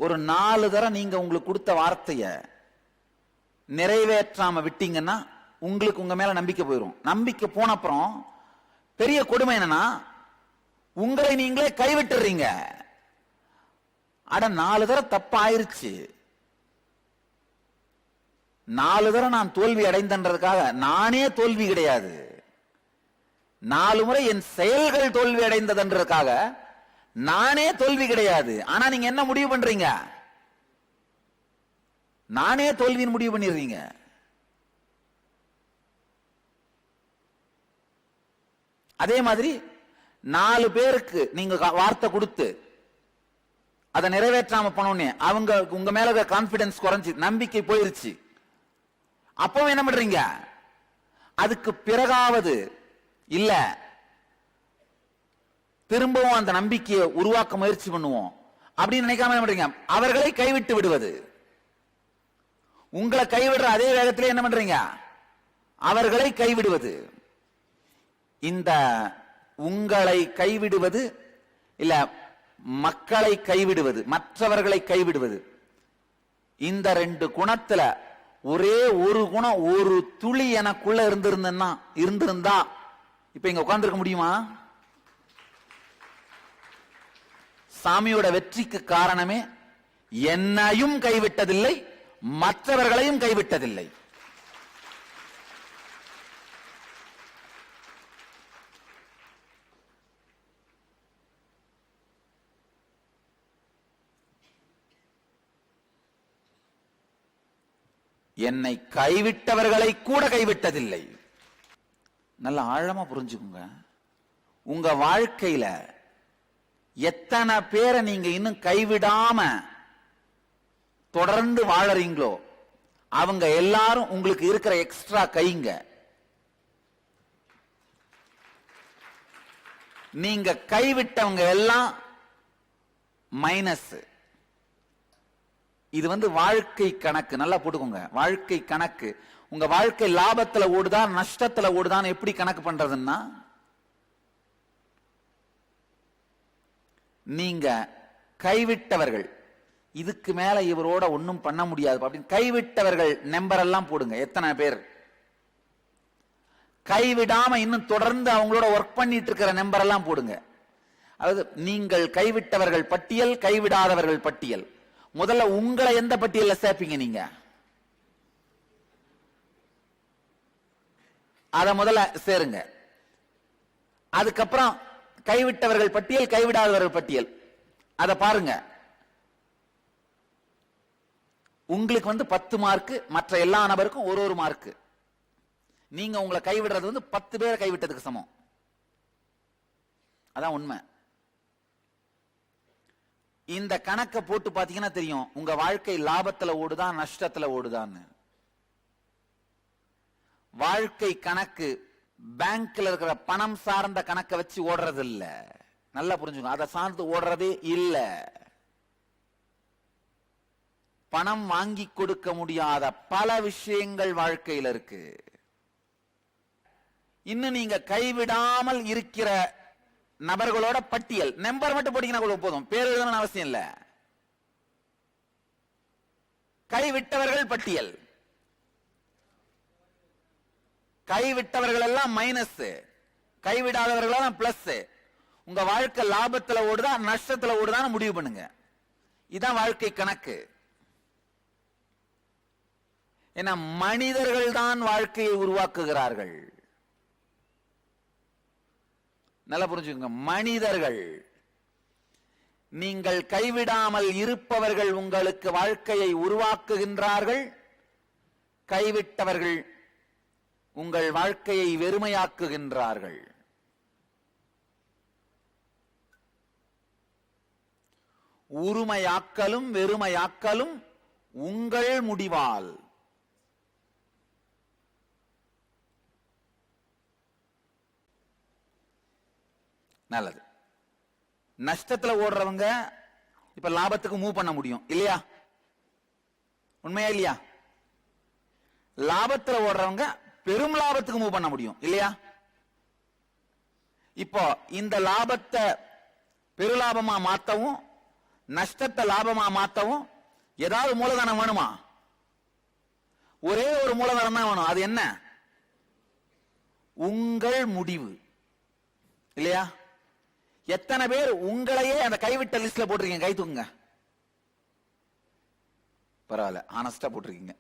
ஒரு 4 தடவை நீங்க உங்களுக்கு கொடுத்த வார்த்தைய நிறைவேற்றாம விட்டீங்கன்னா உங்களுக்கு உங்க மேல நம்பிக்கை போயிடும். நம்பிக்கை போன அப்புறம் பெரிய கொடுமை என்னன்னா, உங்களை நீங்களே கைவிட்டுறீங்க. அட 4 தடவை தப்பு ஆயிருச்சு, 4 தடவை நான் தோல்வி அடைந்தன்றதுக்காக நானே தோல்வி கிடையாது. 4 முறை என் செயல்கள் தோல்வி அடைந்ததுன்றதுக்காக நானே தோல்வி கிடையாது. ஆனா நீங்க என்ன முடிவு பண்றீங்க? நானே தோல்வியின் முடிவு பண்ணிடுறீங்க. அதே மாதிரி 4 பேருக்கு நீங்க வார்த்தை கொடுத்து அதை நிறைவேற்றாம போனோடனே அவங்க உங்க மேல கான்பிடன்ஸ் குறைஞ்சு நம்பிக்கை போயிருச்சு. அப்போ என்ன பண்றீங்க? அதுக்கு பிறகாவது இல்ல திரும்பவும் அந்த நம்பிக்கையை உருவாக்க முயற்சி பண்ணுவோம் அப்படின்னு நினைக்காம என்ன பண்றீங்க? அவர்களை கைவிட்டு விடுவது. உங்களை கைவிடுற அதே வேகத்திலே என்ன பண்றீங்க? அவர்களை கைவிடுவது. இந்த உங்களை கைவிடுவது இல்ல மக்களை கைவிடுவது, மற்றவர்களை கைவிடுவது, இந்த 2 குணத்துல ஒரே ஒரு குணம் ஒரு துளி எனக்குள்ள இருந்திருந்தா இப்ப இங்க உட்கார்ந்துருக்க முடியுமா? சாமியோட வெற்றிக்கு காரணமே என்னையும் கைவிட்டதில்லை, மற்றவர்களையும் கைவிட்டதில்லை. என்னை கைவிட்டவர்களை கூட கைவிட்டதில்லை. நல்ல ஆழமா புரிஞ்சுக்குங்க. உங்க வாழ்க்கையில எத்தனை பேரை நீங்க இன்னும் கைவிடாம தொடர்ந்து வாழறீங்களோ அவங்க எல்லாரும் உங்களுக்கு இருக்கிற எக்ஸ்ட்ரா கைங்க. நீங்க கைவிட்டவங்க எல்லாம் மைனஸ். இது வாழ்க்கை கணக்கு, நல்லா போட்டுக்கோங்க. வாழ்க்கை கணக்கு. உங்க வாழ்க்கை லாபத்துல ஓடுதா நஷ்டத்துல ஓடுதான்னு எப்படி கணக்கு பண்றதுன்னா, நீங்க கைவிட்டவர்கள், இதுக்கு மேல இவரோட ஒன்னும் பண்ண முடியாது அப்படின்னு கைவிட்டவர்கள் நம்பர் எல்லாம் போடுங்க. எத்தனை பேர் கைவிடாம இன்னும் தொடர்ந்து அவங்களோட ஒர்க் பண்ணிட்டு இருக்கிற நம்பர் எல்லாம் போடுங்க. அதாவது நீங்கள் கைவிட்டவர்கள் பட்டியல், கைவிடாதவர்கள் பட்டியல். முதல்ல உங்களை எந்த பட்டியல்ல சேர்ப்பீங்க? நீங்க அத முதல்ல சேருங்க. அதுக்கப்புறம் கைவிட்டவர்கள் பட்டியல், கைவிடாதவர்கள் பட்டியல், அத பாருங்க. உங்களுக்கு 10 மார்க், மற்ற எல்லா நபருக்கும் ஒரு மார்க். நீங்க உங்களை கைவிடுறது 10 பேரை கைவிட்டதுக்கு சமம். அதான் உண்மை. இந்த கணக்கை போட்டு பாத்தீங்கன்னா தெரியும் உங்க வாழ்க்கை லாபத்துல ஓடுதா நஷ்டத்துல ஓடுதான்னு. வாழ்க்கை கணக்கு பேங்க்ல இருக்கிற பணம் சார்ந்த கணக்கை வச்சு ஓடுறது இல்ல. நல்லா புரிஞ்சுங்க. அதை சார்ந்து ஓடுறதே இல்ல. பணம் வாங்கி கொடுக்க முடியாத பல விஷயங்கள் வாழ்க்கையில் இருக்கு. இன்னும் நீங்க கைவிடாமல் இருக்கிற நபர்களோட பட்டியல் நம்பர் மட்டும் போட்டீங்கன்னா போதும், பேர் எழுதணும்னு அவசியம் இல்ல. கைவிட்டவர்கள் பட்டியல். கைவிட்டவர்கள் எல்லாம் மைனஸ், கைவிடாதவர்கள் எல்லாம் பிளஸ். உங்க வாழ்க்கை லாபத்துல ஓடுதா நஷ்டத்துல ஓடுதான்னு முடிவு பண்ணுங்க. இதான் வாழ்க்கை கணக்கு. ஏன்னா மனிதர்கள் தான் வாழ்க்கையை உருவாக்குகிறார்கள். நல்லா புரிஞ்சுக்கோங்க. மனிதர்கள். நீங்கள் கைவிடாமல் இருப்பவர்கள் உங்களுக்கு வாழ்க்கையை உருவாக்குகின்றார்கள். கைவிட்டவர்கள் உங்கள் வாழ்க்கையை வெறுமையாக்குகின்றார்கள். உரிமையாக்கலும் வெறுமையாக்கலும் உங்கள் முடிவால். நல்லது. நஷ்டத்துல ஓடுறவங்க இப்ப லாபத்துக்கு மூவ் பண்ண முடியும் இல்லையா? உண்மையா இல்லையா? லாபத்துல ஓடுறவங்க பெரும் லாபத்துக்கு மூவ் பண்ண முடியும் இல்லையா? இப்போ இந்த லாபத்தை பெருலாபமா மாத்தவும் நஷ்டத்தை லாபமா மாத்தவும் ஏதாவது மூலதனம் வேணுமா? ஒரே ஒரு மூலதனம் தான் வேணும். அது என்ன? உங்கள் முடிவு. இல்லையா? எத்தனை பேர் உங்களையே அந்த கைவிட்ட லிஸ்ட்ல போட்டிருக்கீங்க? கை தூக்குங்க. பரவாயில்ல, ஆனஸ்டா போட்டிருக்கீங்க.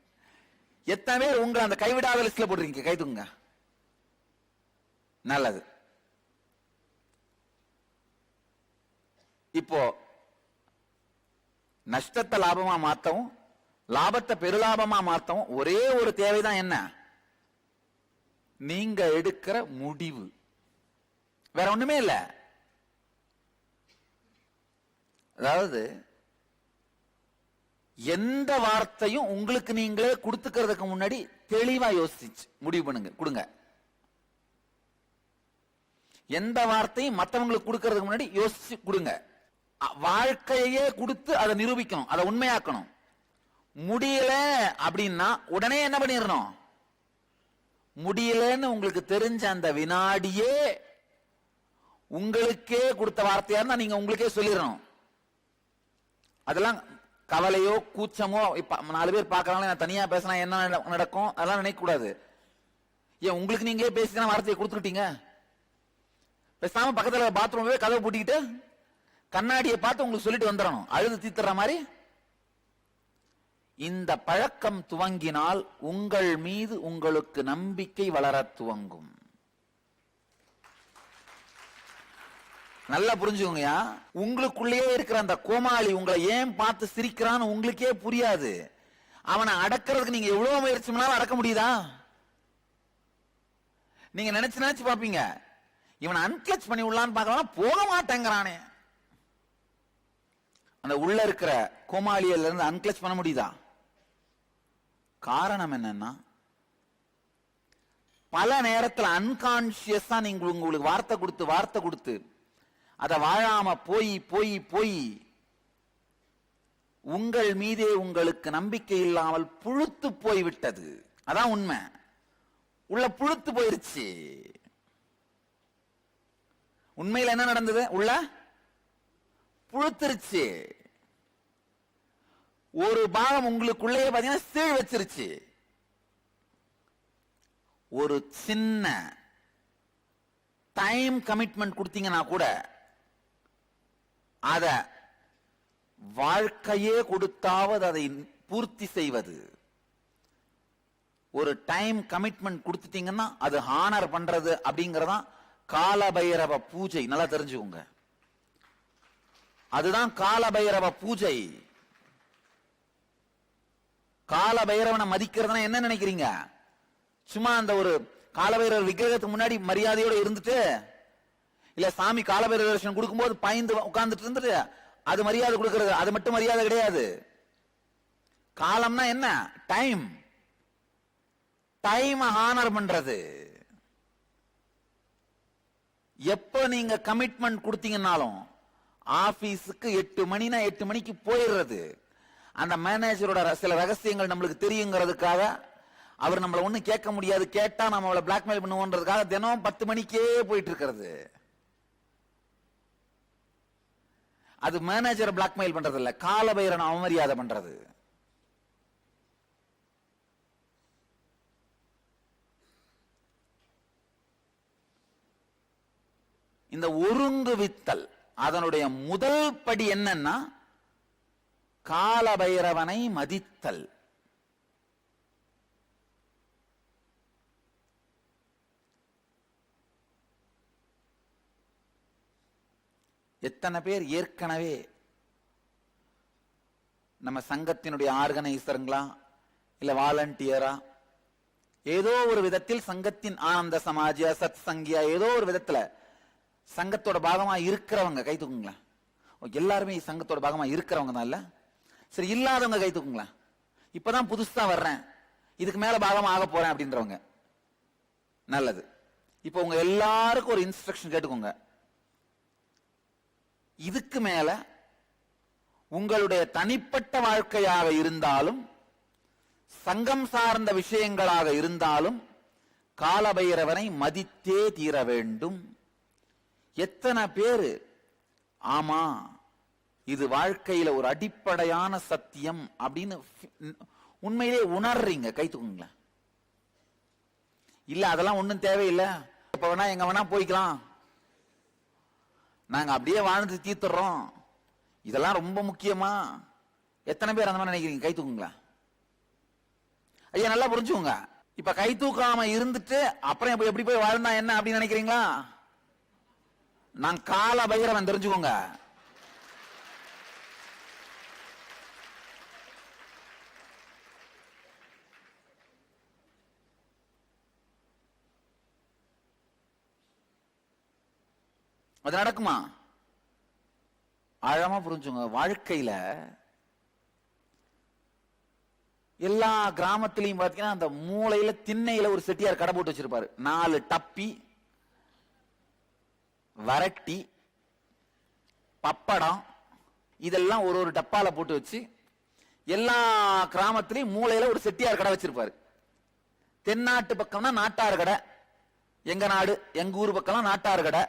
எத்தனை பேர் உங்களை அந்த கைவிடாத லிஸ்ட்ல போட்டிருக்கீங்க? கை தூக்குங்க. நல்லது. இப்போ நஷ்டத்தை லாபமா மாத்தவும் லாபத்தை பெருலாபமா மாத்தவும் ஒரே ஒரு தேவைதான். என்ன? நீங்க எடுக்கிற முடிவு. வேற ஒண்ணுமே இல்ல. அதாவது எந்த வார்த்தையும் உங்களுக்கு நீங்களே கொடுத்துக்கிறதுக்கு முன்னாடி தெளிவா யோசிச்சு முடிவு பண்ணுங்க, கொடுங்க. எந்த வார்த்தையும் மற்றவங்களுக்கு கொடுக்கறதுக்கு முன்னாடி யோசிச்சு கொடுங்க. வாழ்க்கையே கொடுத்து அதை நிரூபிக்கணும், அதை உண்மையாக்கணும். முடியல அப்படின்னா உடனே என்ன பண்ணிடணும்? முடியலன்னு உங்களுக்கு தெரிஞ்ச அந்த வினாடியே உங்களுக்கே கொடுத்த வார்த்தையா இருந்தா நீங்க உங்களுக்கே சொல்லிடணும். அதெல்லாம் கவலையோ கூச்சமோ, இப்ப 4 பேர் பார்க்கறாங்க நான் தனியா பேசினா என்ன நடக்கும் அதெல்லாம் நினைக்க கூடாது. ஏன் உங்களுக்கு நீங்களே பேசினா வார்த்தையை கொடுத்துக்கிட்டீங்க? பேசாம பக்கத்துல பாத்ரூம் போய் கதவை பூட்டிக்கிட்டு கண்ணாடியை பார்த்து உங்களுக்கு சொல்லிட்டு வந்துடணும், அழுது தீத்துற மாதிரி. இந்த பழக்கம் துவங்கினால் உங்கள் மீது உங்களுக்கு நம்பிக்கை வளர துவங்கும். நல்லா புரிஞ்சுக்கோங்க. உங்களுக்குள்ளேயே இருக்கிற அந்த கோமாளி உங்களை ஏன் பார்த்து சிரிக்கிறான்னு உங்களுக்கே புரியாது. அவனை அடக்கிறதுக்கு நீங்க எவ்வளவு முயற்சி பண்ணாலும் அடக்க முடியுதா? நீங்க நினைச்சு பாப்பீங்க, இவனை அன்கேட்ச் பண்ணி விடலான்னு பார்க்கலாம், போக மாட்டேங்கிறானே. அந்த உள்ள இருக்கிற கோமாளியில இருந்து அன்கேட்ச் பண்ண முடியுதா? காரணம் என்னன்னா, பல நேரத்தில் அன்கான்சியஸா நீங்க உங்களுக்கு வார்த்தை கொடுத்து அதை வாழாம போய் உங்கள் மீதே உங்களுக்கு நம்பிக்கை இல்லாமல் புழுத்து போய்விட்டது. அதான் உண்மை. உள்ள புழுத்து போயிருச்சு. உண்மையில் என்ன நடந்தது? உள்ள புழுத்துருச்சு. ஒரு பாகம் உங்களுக்குள்ளே பாத்தீங்கன்னா சீழ் வச்சிருச்சு. ஒரு சின்ன டைம் கமிட்மெண்ட் கொடுத்தீங்கன்னா கூட அத வாழ்க்கையே கொடுத்தாவது அதை பூர்த்தி செய்வது. ஒரு டைம் கமிட்மெண்ட் கொடுத்துட்டீங்கன்னா அது ஹானர் பண்றது அப்படிங்கறதான் காலபைரவ பூஜை. நல்லா தெரிஞ்சுக்கோங்க, அதுதான் காலபைரவ பூஜை. காலபைரவனை மதிக்கிறதுனா என்ன நினைக்கிறீங்க? சும்மா அந்த ஒரு காலபைரவர் விக்கிரகத்துக்கு முன்னாடி மரியாதையோட இருந்துட்டு, இல்ல சாமி காலபைரவ தரிசனம் கொடுக்கும்போது பயந்து உட்கார்ந்துட்டு இருந்துட்டு அது மரியாதை கொடுக்கிறது, அது மட்டும் மரியாதை கிடையாது. காலம்னா என்ன? டைம். டைம் ஹானர் பண்றது. எப்ப நீங்க கமிட்மெண்ட் கொடுத்தீங்கன்னாலும் ஆபீஸுக்கு 8 மணினா 8 மணிக்கு போயிடுறது. அந்த மேனேஜரோட சில ரகசியங்கள் நம்மளுக்கு தெரியுங்கிறதுக்காக, அவர் நம்மள ஒண்ணு கேட்க முடியாது, கேட்டா நம்ம அவளை பிளாக்மெயில் பண்ணுவோன்றதுக்காக தினம் 10 மணிக்கே போயிட்டு இருக்கிறது. அது மேனேஜரை பிளாக்மெயில் பண்றது இல்ல, காலபைரவனை அவமரியாதை பண்றது. இந்த ஒருங்குவித்தல் அதனுடைய முதல் படி என்னன்னா காலபைரவனை மதித்தல். எத்தனை பேர் ஏற்கனவே நம்ம சங்கத்தினுடைய ஆர்கனைசருங்களா இல்ல வாலண்டியரா ஏதோ ஒரு விதத்தில் சங்கத்தின் ஆனந்த சமாஜியா சத் சங்கியா ஏதோ ஒரு விதத்துல சங்கத்தோட பாகமா இருக்கிறவங்க கை தூக்குங்களா? எல்லாருமே சங்கத்தோட பாகமா இருக்கிறவங்க தான் இல்ல? சரி, இல்லாதவங்க கை தூக்குங்களா? இப்பதான் புதுசா வர்றேன், இதுக்கு மேல பாகமா ஆக போறேன் அப்படின்றவங்க. நல்லது. இப்ப உங்க எல்லாருக்கும் ஒரு இன்ஸ்ட்ரக்ஷன் கேட்டுக்கோங்க. இதுக்கு மேல உங்களுடைய தனிப்பட்ட வாழ்க்கையாக இருந்தாலும் சங்கம் சார்ந்த விஷயங்களாக இருந்தாலும் காலபைரவனை மதித்தே தீர வேண்டும். எத்தனை பேரு ஆமா இது வாழ்க்கையில ஒரு அடிப்படையான சத்தியம் அப்படின்னு உண்மையிலே உணர்றீங்க, கை தூக்குங்களேன். இல்ல அதெல்லாம் ஒண்ணும் தேவையில்லை, இப்ப வேணா எங்க வேணா போய்க்கலாம், நாங்க அப்படியே வாழ்ந்து தீர்த்துறோம், இதெல்லாம் ரொம்ப முக்கியமா? எத்தனை பேர் அந்த மாதிரி நினைக்கிறீங்க? கை தூக்குங்களா. ஐயா நல்லா புரிஞ்சுக்கோங்க. இப்ப கை தூக்காம இருந்துட்டு அப்புறம் எப்படி போய் வாழ்ந்தா என்ன அப்படின்னு நினைக்கிறீங்களா? நான் கால பைரவன், தெரிஞ்சுக்கோங்க. அது நடக்குமா? ஆழமா புரிஞ்சுங்க. வாழ்க்கையில எல்லா கிராமத்திலையும் பாத்தீங்கன்னா அந்த மூளையில திண்ணையில ஒரு செட்டியார் கடை போட்டு வச்சிருப்பாரு. 4 டப்பி, வரட்டி, பப்படம், இதெல்லாம் ஒரு டப்பால போட்டு வச்சு எல்லா கிராமத்திலையும் மூளையில ஒரு செட்டியார் கடை வச்சிருப்பாரு. தென்னாட்டு பக்கம்னா நாட்டார் கடை, எங்க நாடு எங்க ஊர் பக்கம்லாம் நாட்டார் கடை,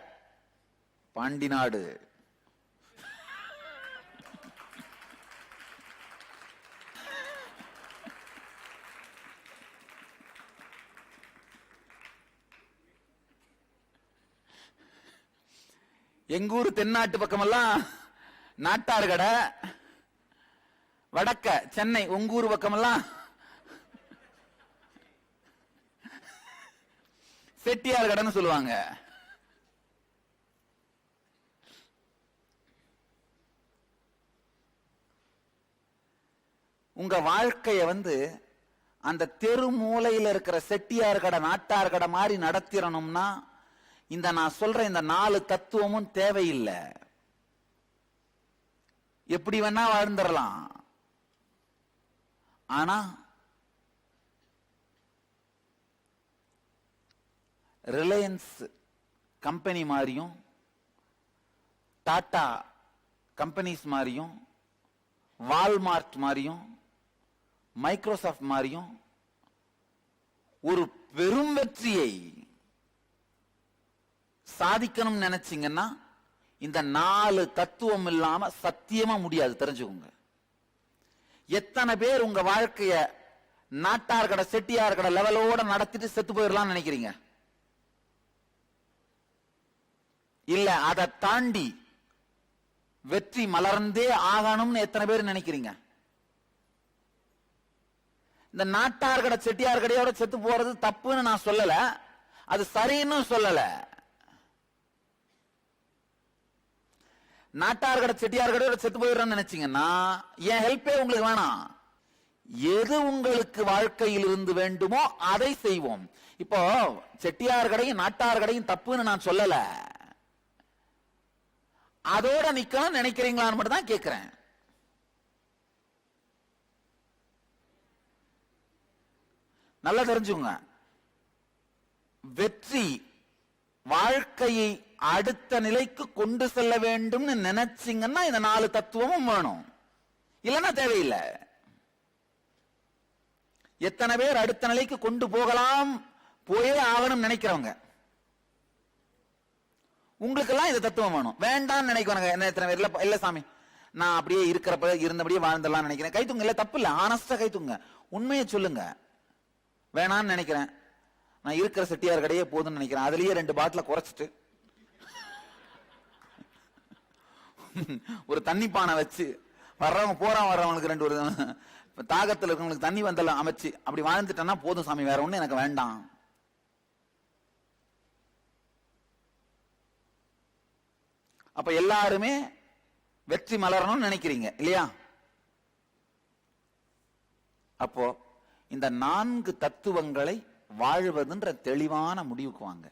பாண்டி நாடு. எங்க ஊர் தென்னாட்டு பக்கமெல்லாம் நாட்டார் கடை, வடக்க சென்னை உங்க ஊர் பக்கமெல்லாம் செட்டியார் கடைன்னு சொல்லுவாங்க. உங்க வாழ்க்கைய அந்த தெரு மூலையில இருக்கிற செட்டியார் கடை நாட்டார் கடை மாதிரி நடத்திடணும்னா இந்த நான் சொல்ற இந்த 4 தத்துவமும் தேவையில்லை. எப்படி வேணா வாழ்ந்துடலாம். ஆனா ரிலையன்ஸ் கம்பெனி மாதிரியும் டாடா கம்பெனிஸ் மாதிரியும் வால்மார்ட் மாதிரியும் மைக்ரோசாப்ட் மாதிரியும் ஒரு பெரும் வெற்றியை சாதிக்கணும் நினைச்சீங்கன்னா இந்த 4 தத்துவம் இல்லாம சத்தியமா முடியாது, தெரிஞ்சுக்கோங்க. எத்தனை பேர் உங்க வாழ்க்கைய நாட்டார் கடை செட்டியார் கடை லெவலோட நடத்திட்டு செத்து போயிடலாம் நினைக்கிறீங்க? இல்ல அதை தாண்டி வெற்றி மலர்ந்தே ஆகணும்னு எத்தனை பேர் நினைக்கிறீங்க? இந்த நாட்டார் கடை செட்டியார் கடையோட செத்து போறது தப்புன்னு நான் சொல்லல, அது சரின்னு சொல்லல. நாட்டார் கடை செட்டியார் கடையோட செத்து போயிடுறேன்னு நினைச்சீங்கன்னா என் ஹெல்ப்பே உங்களுக்கு வேணாம். எது உங்களுக்கு வாழ்க்கையில் இருந்து வேண்டுமோ அதை செய்வோம். இப்போ செட்டியார் கடையும் நாட்டார் கடையும் தப்புன்னு நான் சொல்லல, அதோட நிக்கணும் நினைக்கிறீங்களான்னு மட்டும் தான் கேட்கிறேன். நல்லா தெரிஞ்சுங்க. வெற்றி வாழ்க்கையை அடுத்த நிலைக்கு கொண்டு செல்ல வேண்டும் நினைச்சீங்கன்னா இந்த 4 தத்துவமும் வேணும், இல்லைன்னா தேவையில்லை. எத்தனை பேர் அடுத்த நிலைக்கு கொண்டு போகலாம் போயே ஆகணும் நினைக்கிறவங்க, உங்களுக்கெல்லாம் இந்த தத்துவம் வேணும். வேண்டாம்னு நினைக்கிறவங்க என்ன எத்தனை பேர்? இல்ல சாமி நான் அப்படியே இருக்கிறப்ப இருந்தபடியே வாழ்ந்துடலாம் நினைக்கிறேன். கைத்துங்க. இல்ல தப்பு இல்ல, ஆனஸ்டா கைத்துங்க, உண்மையை சொல்லுங்க. வேணான்னு நினைக்கிறேன், நான் இருக்கிற செட்டியார் கடையே போதும்னு நினைக்கிறேன், அதுலயே 2 பாட்டில குறைச்சிட்டு ஒரு தண்ணி பானை வச்சு வர்றவங்க வர்றவங்களுக்கு 2 ஒரு தாகத்தில் இருக்கவங்களுக்கு தண்ணி வந்தெல்லாம் அமைச்சு அப்படி வாழ்ந்துட்டேன்னா போதும் சாமி, வேற ஒண்ணு எனக்கு வேண்டாம். அப்ப எல்லாருமே வெற்றி மலரணும்னு நினைக்கிறீங்க இல்லையா? அப்போ இந்த 4 தத்துவங்களை வாழ்வதுன்ற தெளிவான முடிவுக்கு வாங்க.